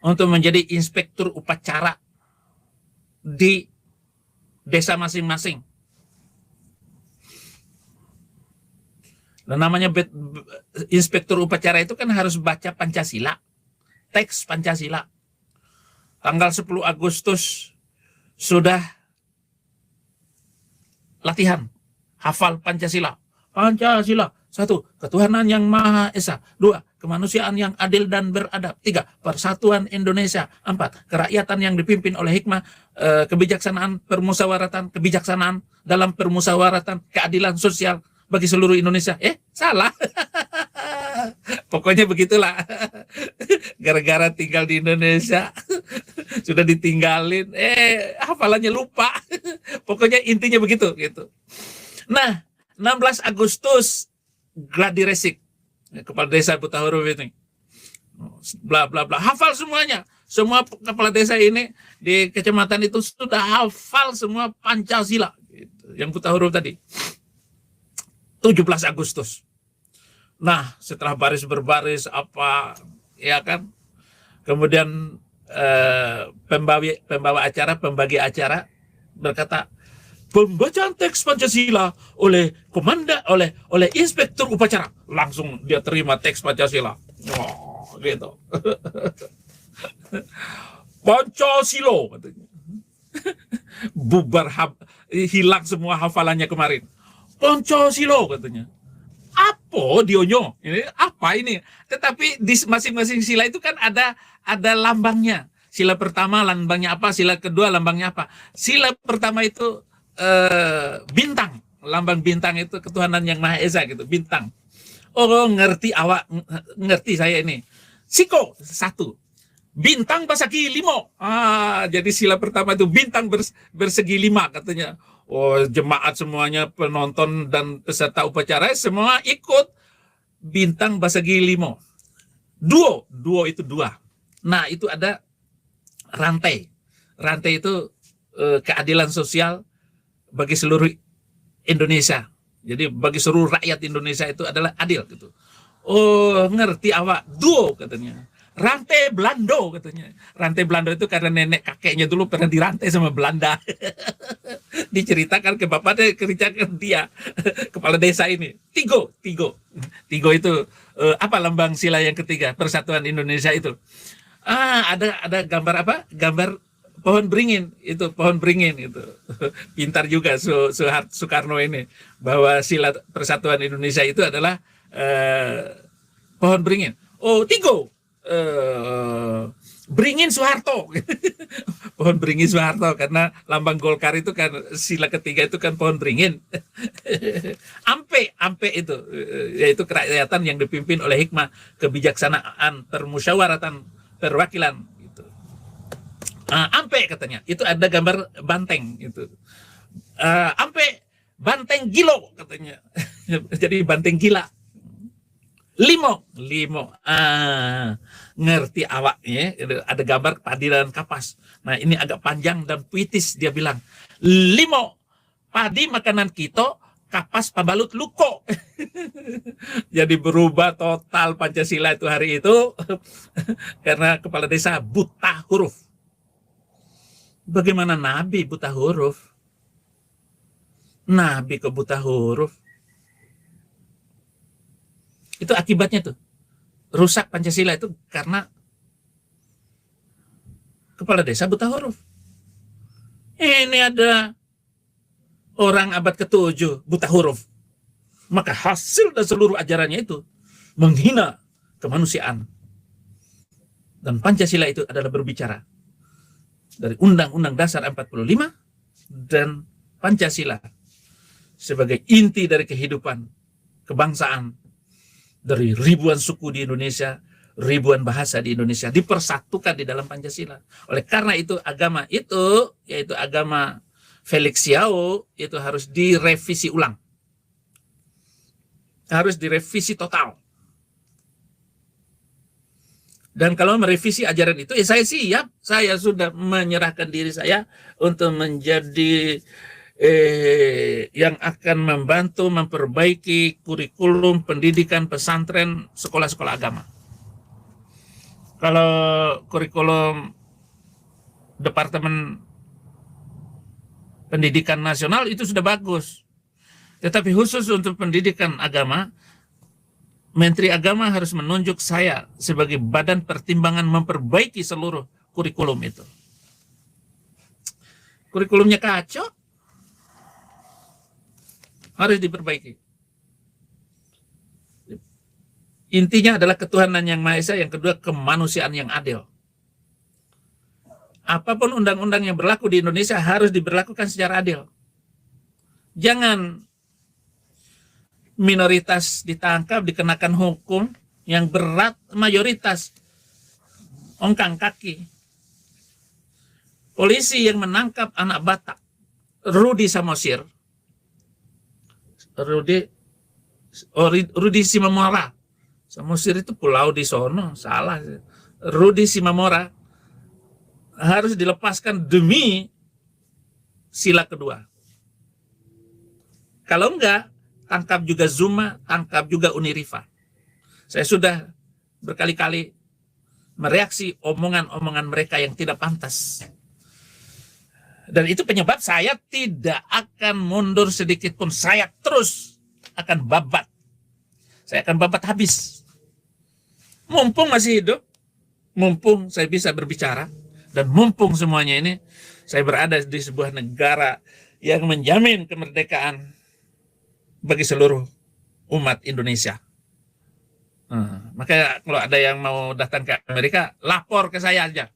untuk menjadi inspektur upacara di desa masing-masing. Dan namanya inspektur upacara itu kan harus baca Pancasila, teks Pancasila. Tanggal 10 Agustus sudah latihan, hafal Pancasila. Pancasila, 1. Ketuhanan yang Maha Esa. 2. Kemanusiaan yang adil dan beradab. 3. Persatuan Indonesia. 4. Kerakyatan yang dipimpin oleh hikmah, kebijaksanaan, permusyawaratan, kebijaksanaan dalam permusyawaratan, keadilan sosial bagi seluruh Indonesia. Salah. Pokoknya begitulah. Gara-gara tinggal di Indonesia, sudah ditinggalin, hafalannya lupa. Pokoknya intinya begitu gitu. Nah, 16 Agustus gladi resik, kepala desa buta huruf ini, bla bla bla, hafal semuanya. Semua kepala desa ini di kecamatan itu sudah hafal semua Pancasila gitu, yang buta huruf tadi. 17 Agustus. Nah, setelah baris berbaris apa ya kan, kemudian pembawa acara, pembagi acara berkata, pembacaan teks Pancasila oleh oleh inspektur upacara. Langsung dia terima teks Pancasila. Oh, gitu. Pancasila katanya. Hilang semua hafalannya kemarin. Pancasila katanya. Apa dionyo? Ini apa ini? Tetapi di masing-masing sila itu kan ada lambangnya. Sila pertama lambangnya apa? Sila kedua lambangnya apa? Sila pertama itu bintang, lambang bintang itu ketuhanan yang Maha Esa gitu, bintang. Oh, ngerti awak, ngerti saya ini. Siko 1, bintang basagi 5. Jadi sila pertama itu bintang bersegi 5 katanya. Oh, jemaat semuanya, penonton dan peserta upacara semua ikut bintang basagi 5. Duo itu 2. Nah, itu ada rantai. Rantai itu keadilan sosial bagi seluruh Indonesia. Jadi bagi seluruh rakyat Indonesia itu adalah adil gitu. Oh, ngerti awak. Duo katanya. Rantai Belando katanya. Rantai Belanda itu karena nenek kakeknya dulu pernah dirantai sama Belanda. Diceritakan ke bapaknya, kerjakan dia kepala desa ini. Tigo itu apa lambang sila yang ketiga, Persatuan Indonesia itu. Ada gambar apa? Gambar pohon beringin itu, pintar juga Soekarno ini, bahwa sila Persatuan Indonesia itu adalah pohon beringin. Oh, Tigo, beringin Soeharto. Pohon beringin Soeharto, karena lambang Golkar itu kan sila ketiga itu kan pohon beringin. Ampe itu yaitu kerakyatan yang dipimpin oleh hikmah, kebijaksanaan, permusyawaratan, perwakilan. Ampe katanya, itu ada gambar banteng itu. Ampe banteng gilo katanya. Jadi banteng gila. Limo. Ngerti awaknya, ada gambar padi dan kapas. Nah, ini agak panjang dan puitis, dia bilang. 5, padi makanan kita, kapas pembalut luko. Jadi berubah total Pancasila itu hari itu karena kepala desa buta huruf. Bagaimana Nabi buta huruf? Nabi kok buta huruf? Itu akibatnya tuh. Rusak Pancasila itu karena kepala desa buta huruf. Ini ada orang abad ke-7 buta huruf. Maka hasil dan seluruh ajarannya itu menghina kemanusiaan. Dan Pancasila itu adalah berbicara dari Undang-Undang Dasar 45 dan Pancasila sebagai inti dari kehidupan kebangsaan dari ribuan suku di Indonesia, ribuan bahasa di Indonesia dipersatukan di dalam Pancasila. Oleh karena itu agama itu, yaitu agama Felix Xiao, itu harus direvisi ulang. Harus direvisi total. Dan kalau merevisi ajaran itu, ya saya siap. Saya sudah menyerahkan diri saya untuk menjadi yang akan membantu memperbaiki kurikulum pendidikan pesantren sekolah-sekolah agama. Kalau kurikulum Departemen Pendidikan Nasional itu sudah bagus. Tetapi khusus untuk pendidikan agama, Menteri Agama harus menunjuk saya sebagai badan pertimbangan memperbaiki seluruh kurikulum itu. Kurikulumnya kacau, harus diperbaiki. Intinya adalah ketuhanan yang Maha Esa, yang kedua kemanusiaan yang adil. Apapun undang-undang yang berlaku di Indonesia harus diberlakukan secara adil. Jangan minoritas ditangkap, dikenakan hukum yang berat, mayoritas ongkang kaki. Polisi yang menangkap anak Batak, Rudi Samosir, Rudi Simamora. Samosir itu pulau di sono, salah. Rudi Simamora harus dilepaskan demi sila kedua. Kalau enggak, tangkap juga Zuma, tangkap juga Unirifa. Saya sudah berkali-kali mereaksi omongan-omongan mereka yang tidak pantas. Dan itu penyebab saya tidak akan mundur sedikit pun. Saya terus akan babat. Saya akan babat habis. Mumpung masih hidup, mumpung saya bisa berbicara, dan mumpung semuanya ini saya berada di sebuah negara yang menjamin kemerdekaan bagi seluruh umat Indonesia. Makanya kalau ada yang mau datang ke Amerika, lapor ke saya aja.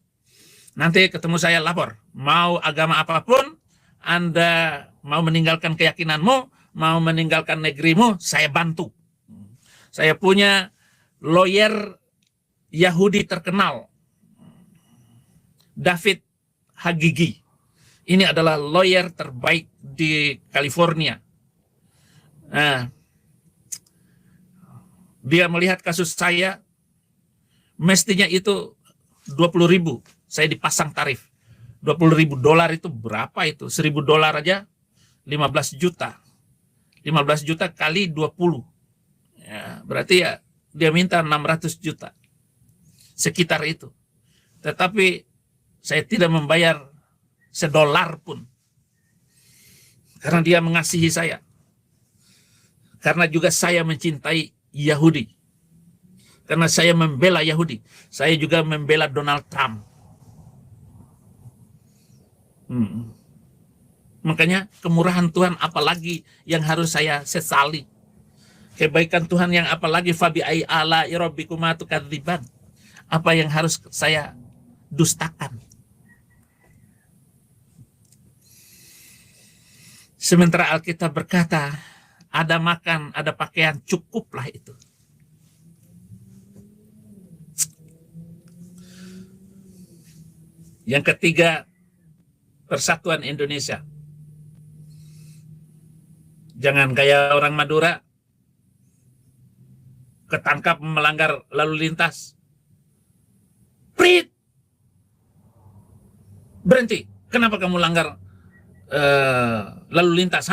Nanti ketemu saya, lapor. Mau agama apapun, Anda mau meninggalkan keyakinanmu, mau meninggalkan negerimu, saya bantu. Saya punya lawyer Yahudi terkenal, David Hagigi. Ini adalah lawyer terbaik di California. Nah, dia melihat kasus saya, mestinya itu 20.000. Saya dipasang tarif. 20.000 dolar itu berapa itu? 1.000 dolar aja 15 juta. 15 juta kali 20. Ya, berarti ya dia minta 600 juta. Sekitar itu. Tetapi saya tidak membayar $1 pun. Karena dia mengasihi saya. Karena juga saya mencintai Yahudi. Karena saya membela Yahudi. Saya juga membela Donald Trump. Makanya kemurahan Tuhan apalagi yang harus saya sesali. Kebaikan Tuhan yang apalagi fabi ai ala rabbikum tukadziban. Apa yang harus saya dustakan. Sementara Alkitab berkata, ada makan, ada pakaian, cukuplah itu. Yang ketiga, persatuan Indonesia. Jangan kayak orang Madura, ketangkap melanggar lalu lintas. Prit! Berhenti. Kenapa kamu langgar lalu lintas?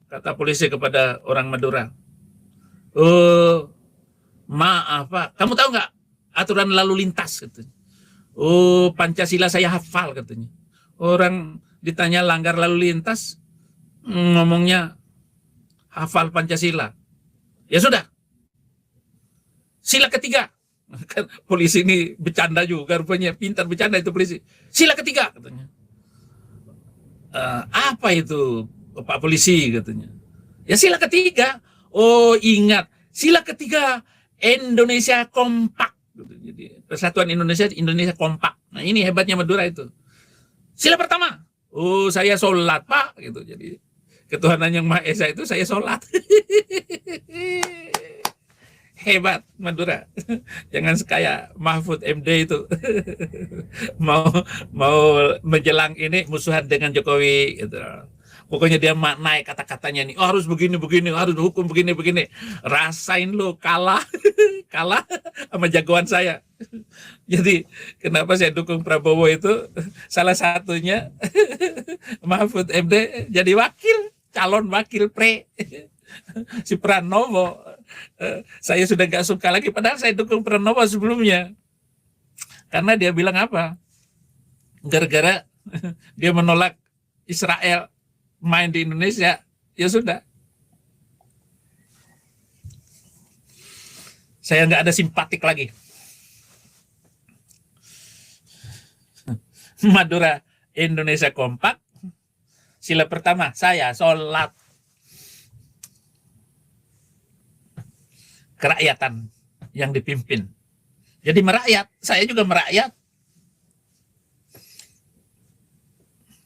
Kata polisi kepada orang Madura. Oh, maaf Pak. Kamu tahu nggak aturan lalu lintas? Katanya. Oh, Pancasila saya hafal katanya. Orang ditanya langgar lalu lintas, ngomongnya hafal Pancasila. Ya sudah. Sila ketiga. Kan polisi ini bercanda juga, rupanya pintar bercanda itu polisi. Sila ketiga katanya. Apa itu Pak Polisi katanya? Ya sila ketiga. Oh ingat, sila ketiga Indonesia kompak. Jadi persatuan Indonesia kompak. Nah ini hebatnya Madura itu. Sila pertama, oh saya sholat Pak gitu. Jadi ketuhanan yang Maha Esa itu saya sholat. Hebat Madura. Jangan sekaya Mahfud MD itu. mau menjelang ini musuhan dengan Jokowi gitu. Pokoknya dia naik kata-katanya nih, oh, harus begini, harus hukum begini. Rasain lo kalah sama jagoan saya. Jadi kenapa saya dukung Prabowo itu salah satunya Mahfud MD jadi calon wakil si Pranowo. Saya sudah gak suka lagi, padahal saya dukung Pranowo sebelumnya. Karena dia bilang apa? Gara-gara dia menolak Israel main di Indonesia, ya sudah. Saya nggak ada simpatik lagi. Madura Indonesia kompak. Sila pertama, saya sholat. Kerakyatan yang dipimpin. Jadi merakyat, saya juga merakyat.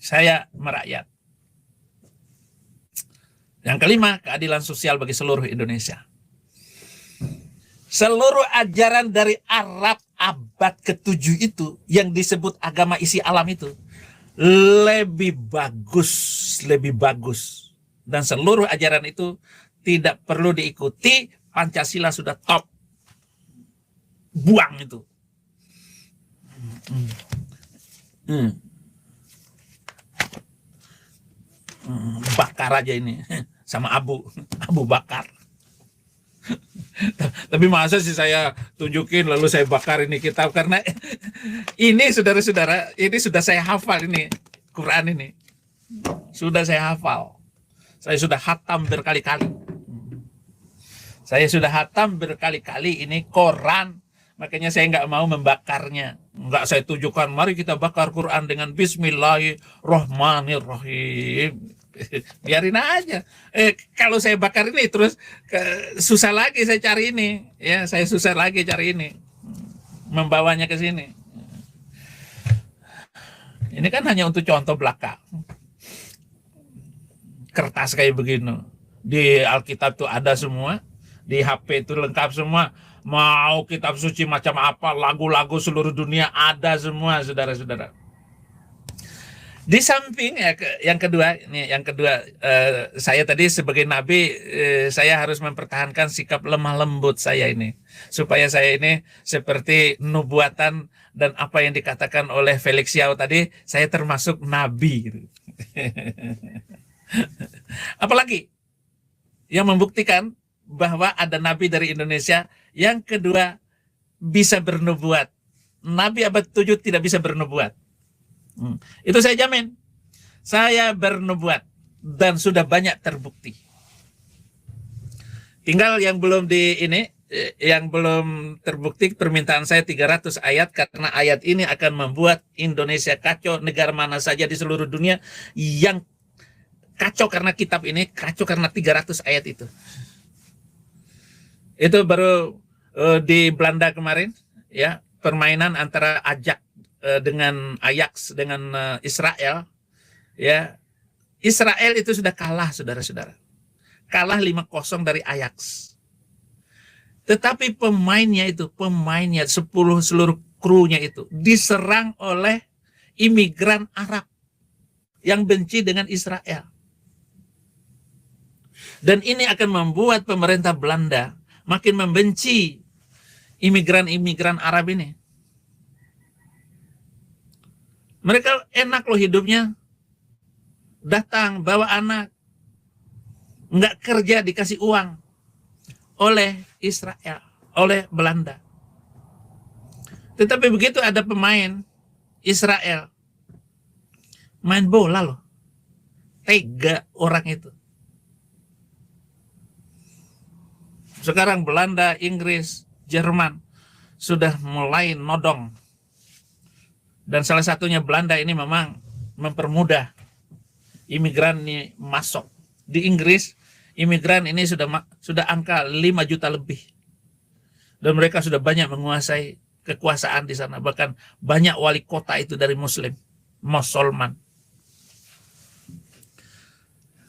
Saya merakyat. Yang kelima, keadilan sosial bagi seluruh Indonesia. Seluruh ajaran dari Arab abad ke-7 itu, yang disebut agama isi alam itu, lebih bagus. Dan seluruh ajaran itu tidak perlu diikuti, Pancasila sudah top. Buang itu. Bakar aja ini sama Abu Bakar. Tapi masa sih saya tunjukin lalu saya bakar ini kitab, karena ini saudara-saudara, ini sudah saya hafal, ini Quran ini sudah saya hafal. Saya sudah hatam berkali-kali. Ini Quran. Makanya saya nggak mau membakarnya. Nggak saya tunjukkan, mari kita bakar Quran dengan Bismillahirrahmanirrahim. Biarin aja. Kalau saya bakar ini terus susah lagi saya cari ini. Ya, saya susah lagi cari ini. Membawanya ke sini. Ini kan hanya untuk contoh belaka. Kertas kayak begini. Di Alkitab tuh ada semua. Di HP itu lengkap semua. Mau kitab suci macam apa, lagu-lagu seluruh dunia ada semua, saudara-saudara. Di samping yang kedua, saya tadi sebagai nabi, saya harus mempertahankan sikap lemah lembut saya ini, supaya saya ini seperti nubuatan dan apa yang dikatakan oleh Felix Yao tadi, saya termasuk nabi. Gitu. Apalagi yang membuktikan bahwa ada nabi dari Indonesia. Yang kedua, bisa bernubuat. Nabi abad 7 tidak bisa bernubuat. Itu saya jamin. Saya bernubuat dan sudah banyak terbukti. Tinggal yang belum yang belum terbukti, permintaan saya 300 ayat, karena ayat ini akan membuat Indonesia kacau, negara mana saja di seluruh dunia yang kacau karena kitab ini, kacau karena 300 ayat itu. Itu baru di Belanda kemarin, ya, permainan antara Ajax dengan Israel, ya. Israel itu sudah kalah, saudara-saudara. Kalah 5-0 dari Ajax. Tetapi pemainnya 10 seluruh krunya itu diserang oleh imigran Arab yang benci dengan Israel. Dan ini akan membuat pemerintah Belanda makin membenci imigran Arab ini. Mereka enak loh hidupnya. Datang, bawa anak. Nggak kerja, dikasih uang oleh Israel, oleh Belanda. Tetapi begitu ada pemain Israel, main bola loh. Tega orang itu. Sekarang Belanda, Inggris, Jerman sudah mulai nodong. Dan salah satunya Belanda ini memang mempermudah imigran ini masuk. Di Inggris, imigran ini sudah angka 5 juta lebih. Dan mereka sudah banyak menguasai kekuasaan di sana. Bahkan banyak wali kota itu dari Musulman.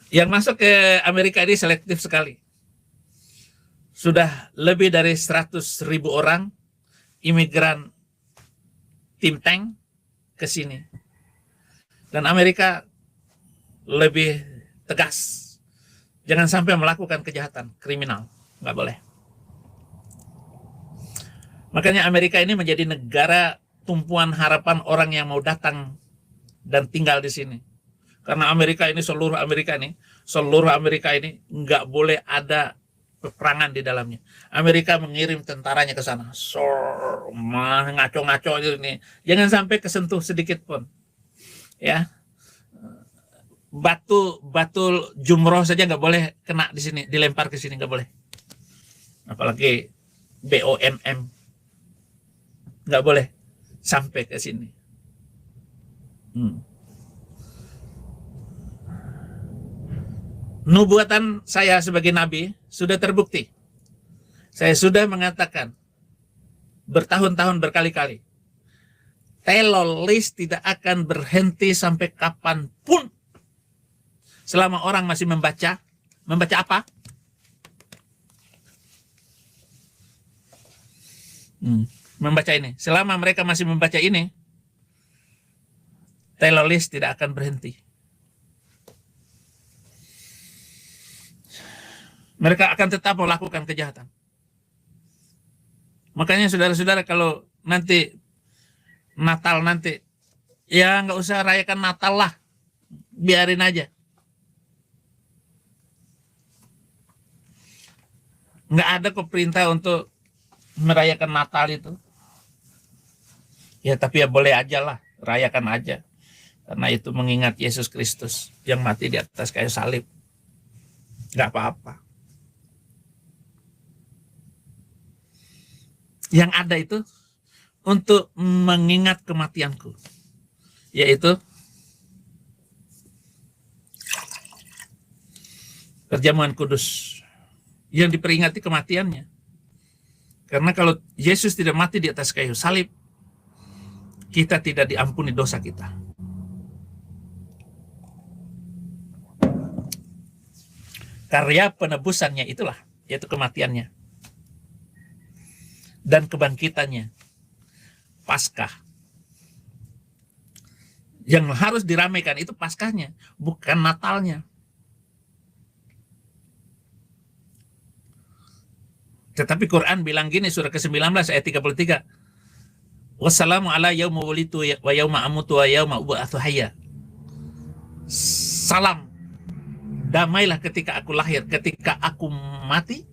Yang masuk ke Amerika ini selektif sekali. Sudah lebih dari 100.000 orang imigran think tank ke sini. Dan Amerika lebih tegas. Jangan sampai melakukan kejahatan kriminal. Nggak boleh. Makanya Amerika ini menjadi negara tumpuan harapan orang yang mau datang dan tinggal di sini. Karena seluruh Amerika ini nggak boleh ada peperangan di dalamnya. Amerika mengirim tentaranya ke sana. Ngaco-ngaco ini. Jangan sampai kesentuh sedikit pun. Ya. Batu jumroh saja nggak boleh kena di sini, dilempar ke sini nggak boleh. Apalagi BOMM. Nggak boleh sampai ke sini. Nubuatan saya sebagai nabi sudah terbukti. Saya sudah mengatakan bertahun-tahun berkali-kali. Telolis tidak akan berhenti sampai kapanpun. Selama orang masih membaca. Membaca apa? Membaca ini. Selama mereka masih membaca ini, telolis tidak akan berhenti. Mereka akan tetap melakukan kejahatan. Makanya saudara-saudara, kalau nanti Natal nanti, ya nggak usah rayakan Natal lah, biarin aja. Nggak ada kok perintah untuk merayakan Natal itu. Ya tapi ya boleh aja lah, rayakan aja. Karena itu mengingat Yesus Kristus yang mati di atas kayu salib. Nggak apa-apa. Yang ada itu untuk mengingat kematianku, yaitu perjamuan kudus yang diperingati kematiannya. Karena kalau Yesus tidak mati di atas kayu salib, kita tidak diampuni dosa kita. Karya penebusannya itulah, yaitu kematiannya dan kebangkitannya, Paskah. Yang harus diramaikan itu Paskahnya, bukan Natalnya. Tetapi Quran bilang gini, surah ke-19 ayat 33. Wassalamu ala yauma wulitu wa yauma amutu wa yauma ub'atsu hayya. Salam, damailah ketika aku lahir, ketika aku mati,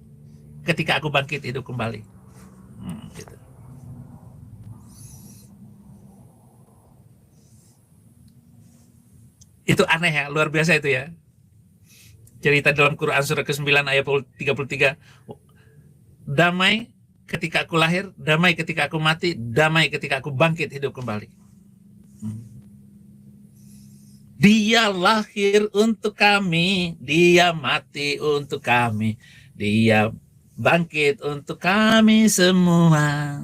ketika aku bangkit hidup kembali. Gitu. Itu aneh ya, luar biasa itu ya. Cerita dalam Quran surah ke-9 ayat 33. Damai ketika aku lahir, damai ketika aku mati, damai ketika aku bangkit hidup kembali. Dia lahir untuk kami, dia mati untuk kami, dia bangkit untuk kami semua.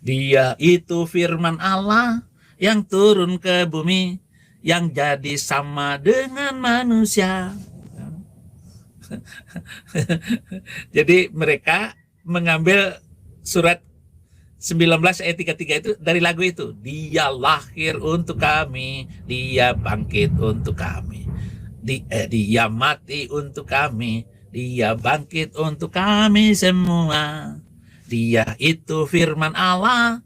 Dia itu firman Allah yang turun ke bumi, yang jadi sama dengan manusia. Jadi mereka mengambil surat 19 ayat 33 itu dari lagu itu. Dia lahir untuk kami, dia bangkit untuk kami, dia mati untuk kami, dia bangkit untuk kami semua. Dia itu firman Allah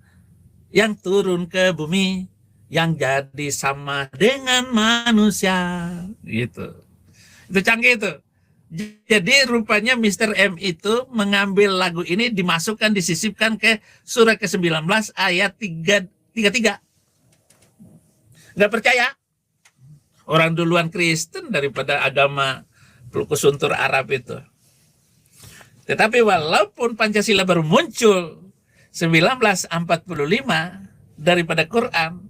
yang turun ke bumi, yang jadi sama dengan manusia. Gitu. Itu canggih itu. Jadi rupanya Mr. M itu mengambil lagu ini, dimasukkan, disisipkan ke surah ke-19 ayat 33. Nggak percaya? Orang duluan Kristen daripada agama Plukusuntur Arab itu. Tetapi walaupun Pancasila baru muncul 1945 daripada Quran,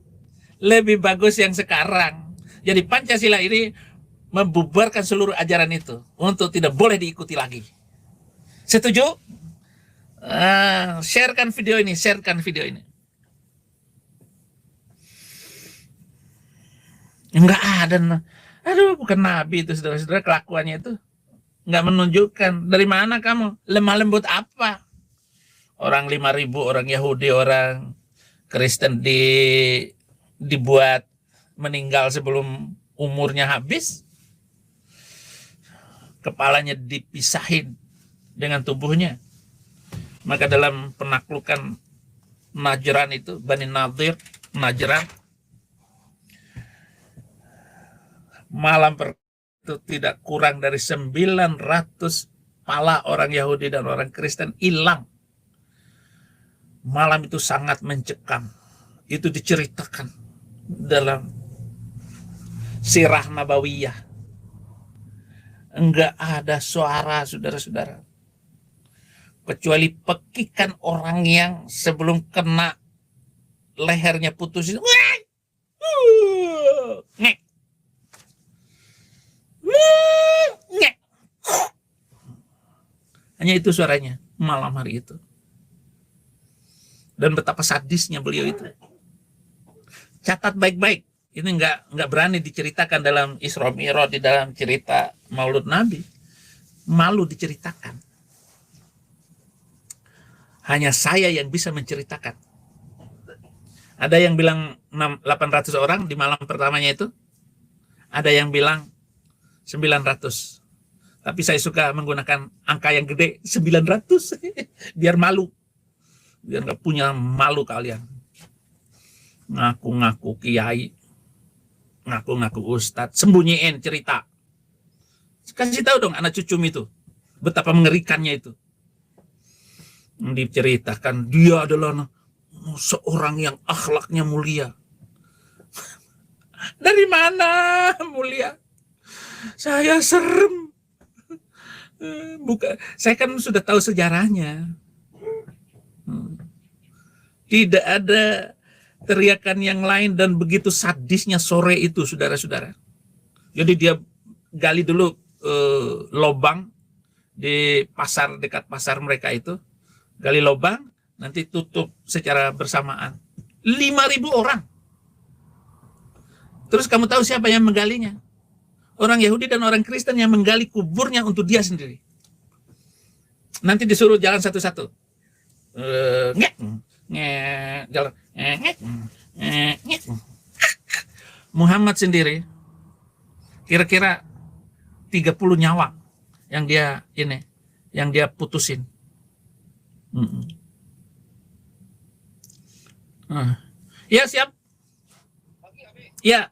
lebih bagus yang sekarang. Jadi Pancasila ini membubarkan seluruh ajaran itu untuk tidak boleh diikuti lagi. Setuju? Sharekan video ini, Enggak ada. Aduh, bukan nabi itu, saudara-saudara. Kelakuannya itu enggak menunjukkan. Dari mana kamu? Lemah lembut apa? Orang 5.000 orang Yahudi, orang Kristen dibuat meninggal sebelum umurnya habis. Kepalanya dipisahin dengan tubuhnya. Maka dalam penaklukan Najran itu, Bani Nadir, Najran, malam itu tidak kurang dari 900 kepala orang Yahudi dan orang Kristen hilang. Malam itu sangat mencekam. Itu diceritakan dalam Sirah Nabawiyah. Enggak ada suara, saudara-saudara, kecuali pekikan orang yang sebelum kena lehernya putus itu. Ngek. Ngek. Hanya itu suaranya malam hari itu. dan betapa sadisnya beliau itu. Catat baik-baik. Ini nggak berani diceritakan dalam Isra Mi'raj, di dalam cerita Maulud Nabi. Malu diceritakan. Hanya saya yang bisa menceritakan. Ada yang bilang 800 orang di malam pertamanya itu. Ada yang bilang 900. Tapi saya suka menggunakan angka yang gede, 900. Biar malu. Biar nggak punya malu kalian. Ngaku-ngaku kiai. Ngaku-ngaku ustadz. Sembunyiin cerita. Kasih tahu dong anak cucum itu. Betapa mengerikannya itu. Diceritakan dia adalah seorang yang akhlaknya mulia. Dari mana mulia? Saya serem. Saya kan sudah tahu sejarahnya. Tidak ada teriakan yang lain dan begitu sadisnya sore itu, saudara-saudara. Jadi dia gali dulu lobang di pasar, dekat pasar mereka itu. Gali lobang, nanti tutup secara bersamaan. 5.000 orang. Terus kamu tahu siapa yang menggalinya? Orang Yahudi dan orang Kristen yang menggali kuburnya untuk dia sendiri. Nanti disuruh jalan satu-satu. Jalan. Muhammad sendiri kira-kira 30 nyawa yang dia putusin. Ya, siap. Ya.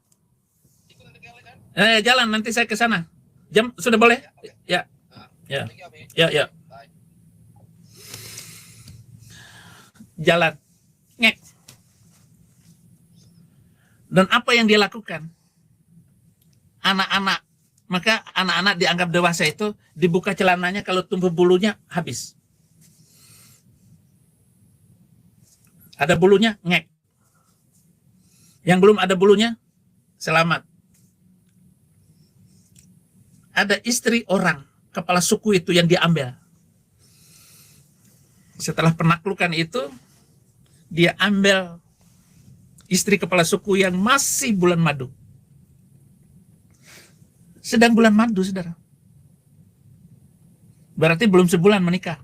Jalan nanti saya ke sana. Jam sudah boleh? Ya. Ya. Ya. Jalan. Ngek. Dan apa yang dia lakukan? Anak-anak. Maka anak-anak dianggap dewasa itu dibuka celananya, kalau tumbuh bulunya habis. Ada bulunya, ngek. Yang belum ada bulunya, selamat. Ada istri orang, kepala suku itu yang diambil. Setelah penaklukan itu, dia ambil istri kepala suku yang masih bulan madu. Sedang bulan madu, saudara. Berarti belum sebulan menikah.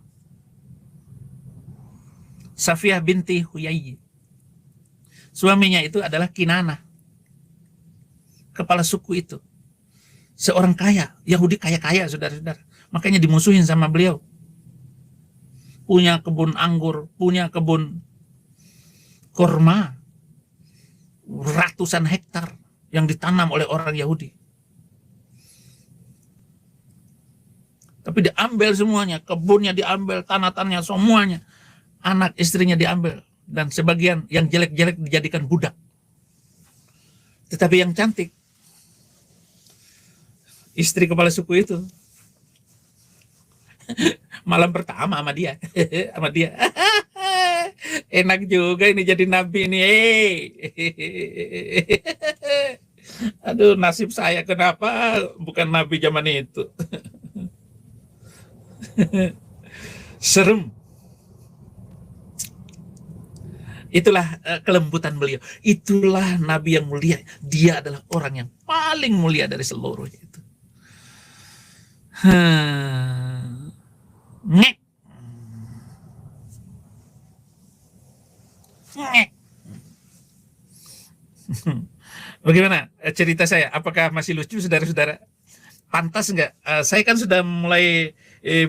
Safiyah binti Huyai. Suaminya itu adalah Kinanah, kepala suku itu. Seorang kaya, Yahudi kaya-kaya, saudara-saudara. Makanya dimusuhin sama beliau. Punya kebun anggur, punya kebun kurma. Ratusan hektar yang ditanam oleh orang Yahudi. Tapi diambil semuanya, kebunnya diambil, tanah-tanahnya semuanya. Anak istrinya diambil. Dan sebagian yang jelek-jelek dijadikan budak. Tetapi yang cantik, istri kepala suku itu, malam pertama sama dia. Sama dia. Enak juga ini jadi nabi ini. Aduh, nasib saya kenapa bukan nabi zaman itu. Serem. Itulah kelembutan beliau. Itulah nabi yang mulia. Dia adalah orang yang paling mulia dari seluruhnya itu. Ngek. Ngek. Bagaimana cerita saya? Apakah masih lucu, saudara-saudara? Pantas nggak? Saya kan sudah mulai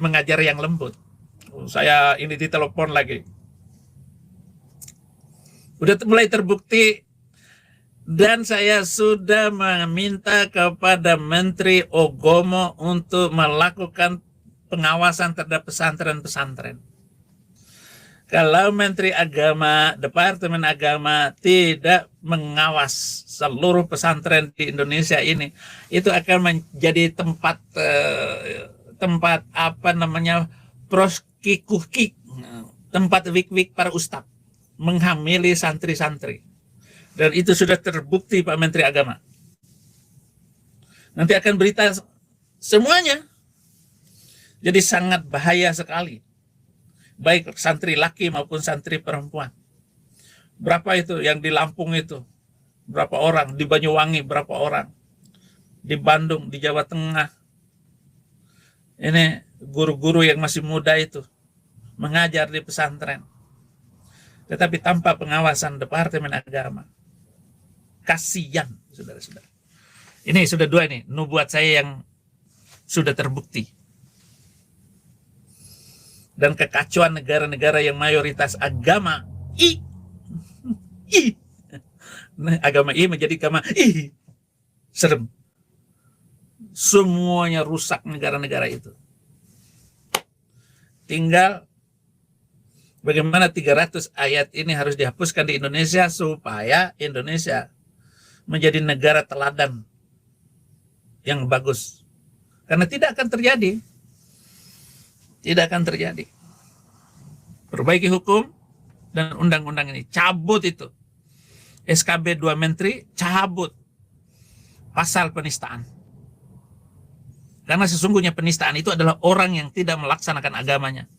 mengajar yang lembut. Saya ini ditelepon lagi. Udah mulai terbukti, dan saya sudah meminta kepada Menteri Ogomo untuk melakukan pengawasan terhadap pesantren-pesantren. Kalau Menteri Agama, Departemen Agama tidak mengawas seluruh pesantren di Indonesia ini, itu akan menjadi tempat proskikuki, tempat wik-wik para ustadz menghamili santri-santri. Dan itu sudah terbukti, Pak Menteri Agama. Nanti akan berita semuanya. Jadi sangat bahaya sekali. Baik santri laki maupun santri perempuan. Berapa itu yang di Lampung itu? Berapa orang? Di Banyuwangi berapa orang? Di Bandung, di Jawa Tengah. Ini guru-guru yang masih muda itu mengajar di pesantren. Tetapi tanpa pengawasan Departemen Agama. Kasihan, saudara-saudara. Ini sudah 2 nih, nubuat saya yang sudah terbukti. Dan kekacauan negara-negara yang mayoritas agama I. Nah, agama I menjadi agama I. Serem. Semuanya rusak negara-negara itu. Tinggal bagaimana 300 ayat ini harus dihapuskan di Indonesia supaya Indonesia menjadi negara teladan yang bagus. Karena tidak akan terjadi. Tidak akan terjadi. Perbaiki hukum dan undang-undang ini. Cabut itu. SKB 2 Menteri, cabut pasal penistaan. Karena sesungguhnya penistaan itu adalah orang yang tidak melaksanakan agamanya.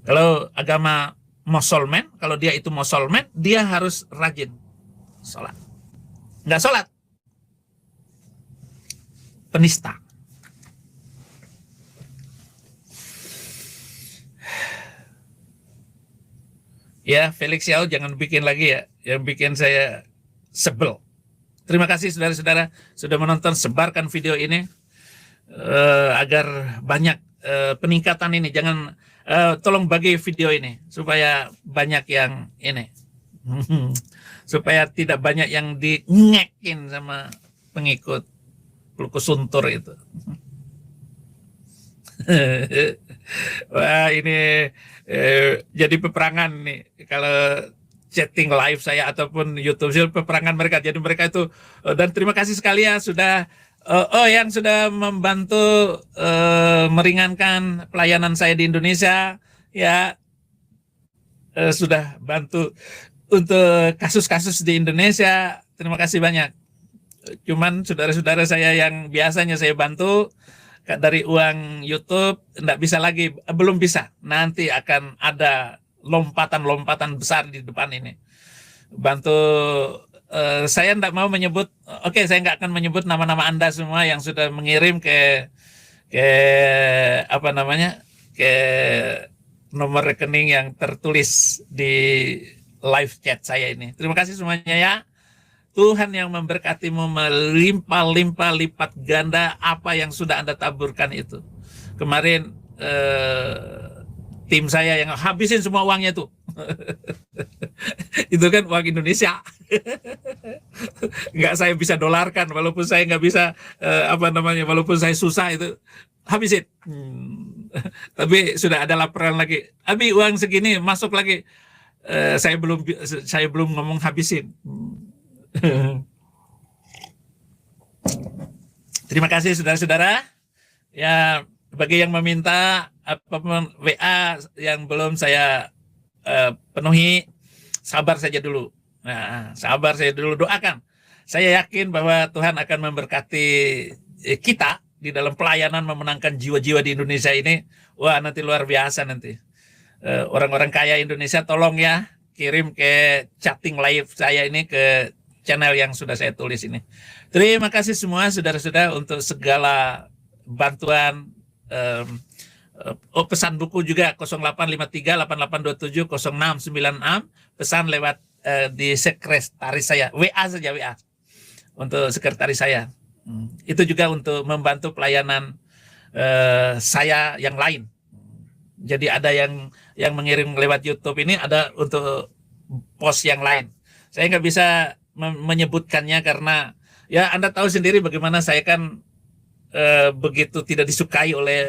Kalau agama Mosolmen, kalau dia itu Mosolmen, dia harus rajin sholat. Nggak sholat, penista. Ya, Felix Yao jangan bikin lagi ya, yang bikin saya sebel. Terima kasih saudara-saudara sudah menonton, sebarkan video ini agar banyak peningkatan ini. Jangan tolong bagi video ini supaya banyak yang ini, supaya tidak banyak yang dingekin sama pengikut Lukus Suntur itu. Wah, ini jadi peperangan nih kalau chatting live saya ataupun YouTube saya, peperangan mereka. Jadi mereka itu, dan terima kasih sekali ya sudah yang sudah membantu meringankan pelayanan saya di Indonesia ya, sudah bantu untuk kasus-kasus di Indonesia. Terima kasih banyak. Cuman saudara-saudara saya yang biasanya saya bantu dari uang YouTube enggak bisa lagi, belum bisa. Nanti akan ada lompatan-lompatan besar di depan ini. Bantu saya enggak mau menyebut, saya enggak akan menyebut nama-nama Anda semua yang sudah mengirim ke apa namanya? Ke nomor rekening yang tertulis di live chat saya ini. Terima kasih semuanya ya. Tuhan yang memberkatimu melimpah-limpah lipat ganda apa yang sudah Anda taburkan itu. Kemarin tim saya yang habisin semua uangnya tuh. Itu kan uang Indonesia. Nggak saya bisa dolarkan, walaupun saya nggak bisa walaupun saya susah itu habisin. Tapi sudah ada laporan lagi. Abi uang segini masuk lagi. Saya belum ngomong habisin. Terima kasih saudara-saudara. Ya, bagi yang meminta apapun WA yang belum saya penuhi, sabar saja dulu. Nah, sabar saja dulu, doakan. Saya yakin bahwa Tuhan akan memberkati kita di dalam pelayanan memenangkan jiwa-jiwa di Indonesia ini. Wah, nanti luar biasa nanti. Orang-orang kaya Indonesia tolong ya kirim ke chatting live saya ini ke channel yang sudah saya tulis ini. Terima kasih semua saudara-saudara untuk segala bantuan. Pesan buku juga 0853 8827 0696, pesan lewat di sekretaris saya, WA saja, WA untuk sekretaris saya. Itu juga untuk membantu pelayanan saya yang lain. Jadi ada yang mengirim lewat YouTube ini, ada untuk pos yang lain. Saya nggak bisa menyebutkannya karena ya Anda tahu sendiri bagaimana saya kan begitu tidak disukai oleh